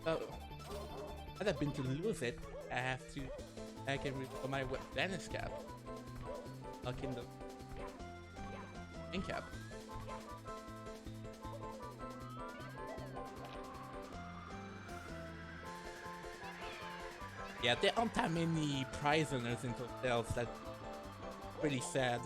So, had I been to lose it, I can recover my vanish cap. Lock in the wing cap. Yeah, there aren't that many prisoners in hotels. That's pretty sad.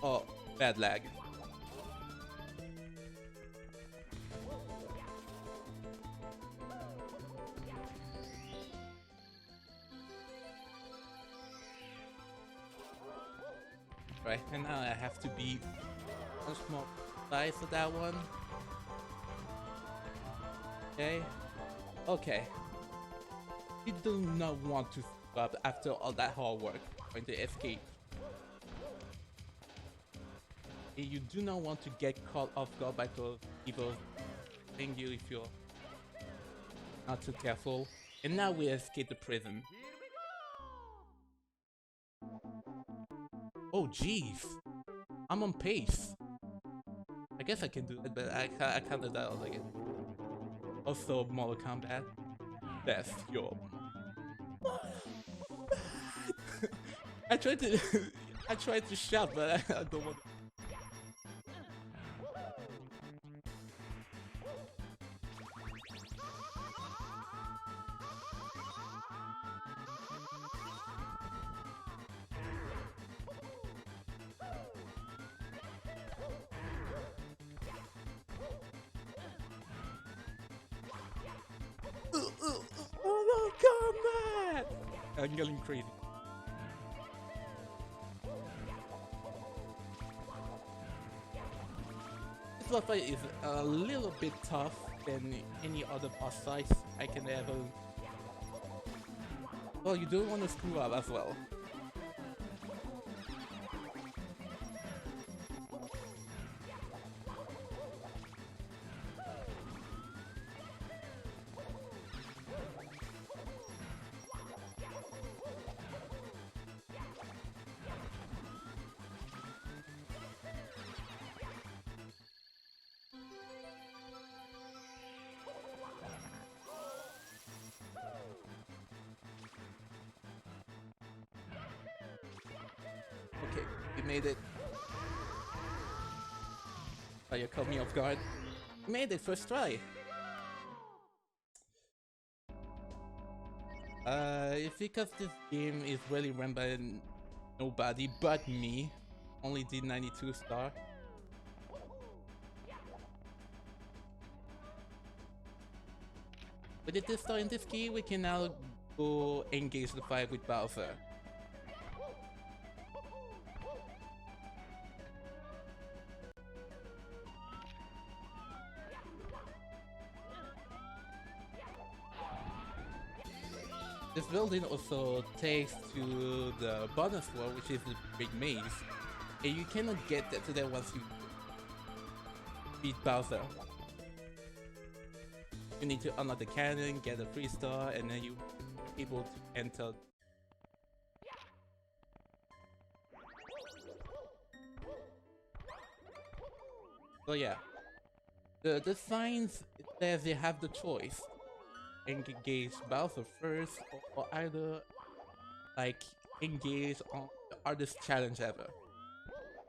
Oh, bad lag. Right, and now I have to be much more precise for that one. Okay. Okay. You do not want to stop after all that hard work trying to escape. You do not want to get caught off guard by those people hitting you if you're not too careful. And now we escape the prison. Oh jeez, I'm on pace. I guess I can do it, but I can't do that all again. Also, Mortal Kombat. That's your. I tried to shout, but I don't want. Oh no, combat! I'm getting crazy. This boss fight is a little bit tough than any other boss fights I can ever. Well, you don't want to screw up as well. Okay, we made it. Oh, you caught me off guard. We made it first try. It's because this game is really run by nobody but me. Only did 92 star. With this star in this key, we can now go engage the fight with Bowser. This building also takes to the bonus floor, which is the big maze. and you cannot get to that once you beat Bowser. You need to unlock the cannon, get a 3-star, and then you able to enter. So yeah, the signs says you have the choice: engage Bowser first, or either like engage on the hardest challenge ever.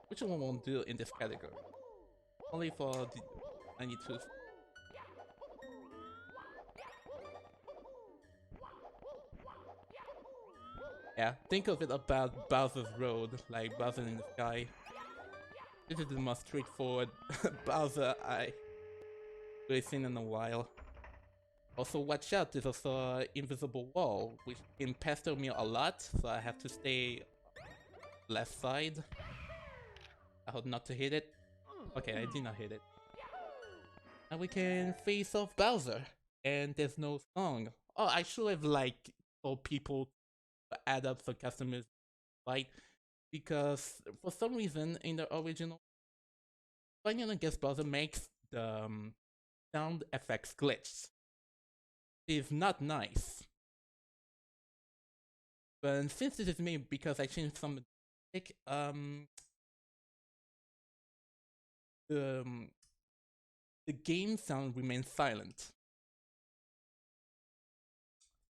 Which one won't do in this category? Only for the 92. Yeah, think of it about Bowser's Road, like Bowser in the Sky. This is the most straightforward Bowser we've seen in a while. Also, watch out, there's also an invisible wall, which can pester me a lot, so I have to stay left side. I hope not to hit it. Okay, I did not hit it. Now we can face off Bowser, and there's no song. Oh, I should have like told people to add up the customers fight, because for some reason in the original fighting against Bowser makes the sound effects glitch. It's not nice. But since this is me, because I changed some music, the game sound remains silent.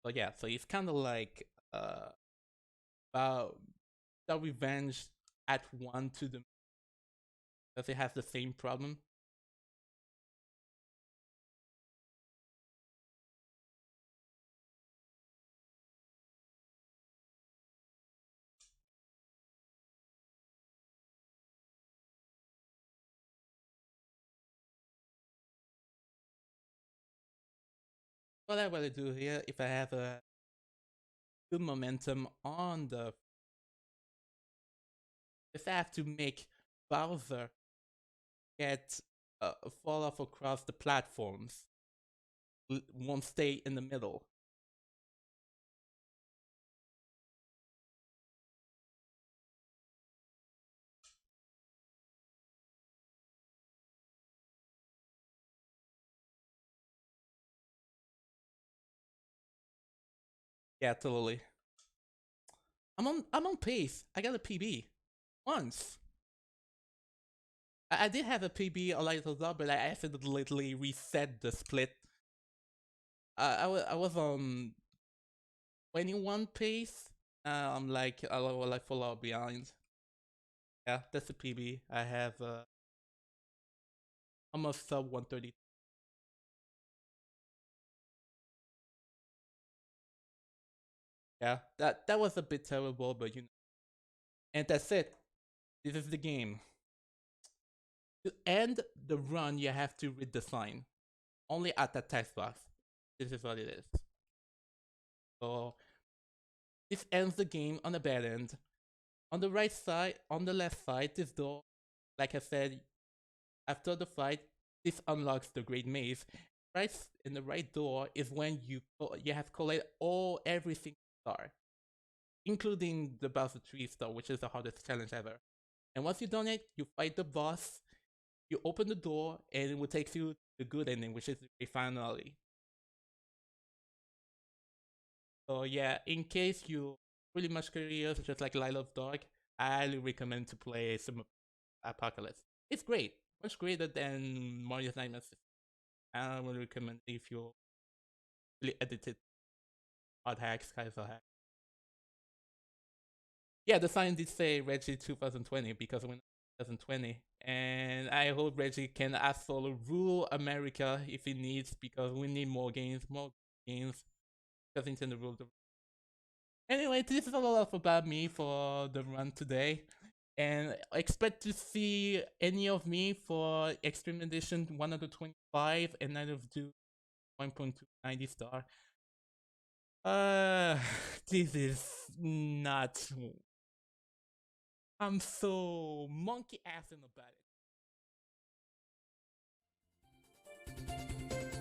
So yeah, so it's kind of like about the Revenge at 1 to the, because it has the same problem. What I want to do here, if I have a good momentum on the, if I have to make Bowser get fall off across the platforms, won't stay in the middle. Yeah, totally. I'm on pace. I got a PB once. I did have a PB a little while, but I accidentally reset the split. I was on 21 pace. I'm like I will like fall out behind. Yeah, that's a PB. I have almost sub 130. Yeah, that was a bit terrible, but you know. And that's it. This is the game. To end the run, you have to read the sign. Only at the text box. This is what it is. So this ends the game on a bad end. On the right side, on the left side, this door, like I said, after the fight, this unlocks the Great Maze. Right in the right door is when you have collected everything star, including the Bowser 3 star, which is the hardest challenge ever. And once you've done it, you fight the boss, you open the door, and it will take you to the good ending, which is the finale. So yeah, in case you really much curious, just like Light of Dark, I highly recommend to play some Apocalypse. It's great, much greater than Mario's Nightmare. I would recommend if you really edited hard hacks, kind of hack. Yeah, the sign did say Reggie 2020 because we're 2020, and I hope Reggie can absolutely rule America if he needs, because we need more games, because Nintendo ruled the. Anyway, this is a lot about me for the run today, and expect to see any of me for Extreme Edition 125 and Night of Doom 1.290 star. This is not. I'm so monkey assing about it.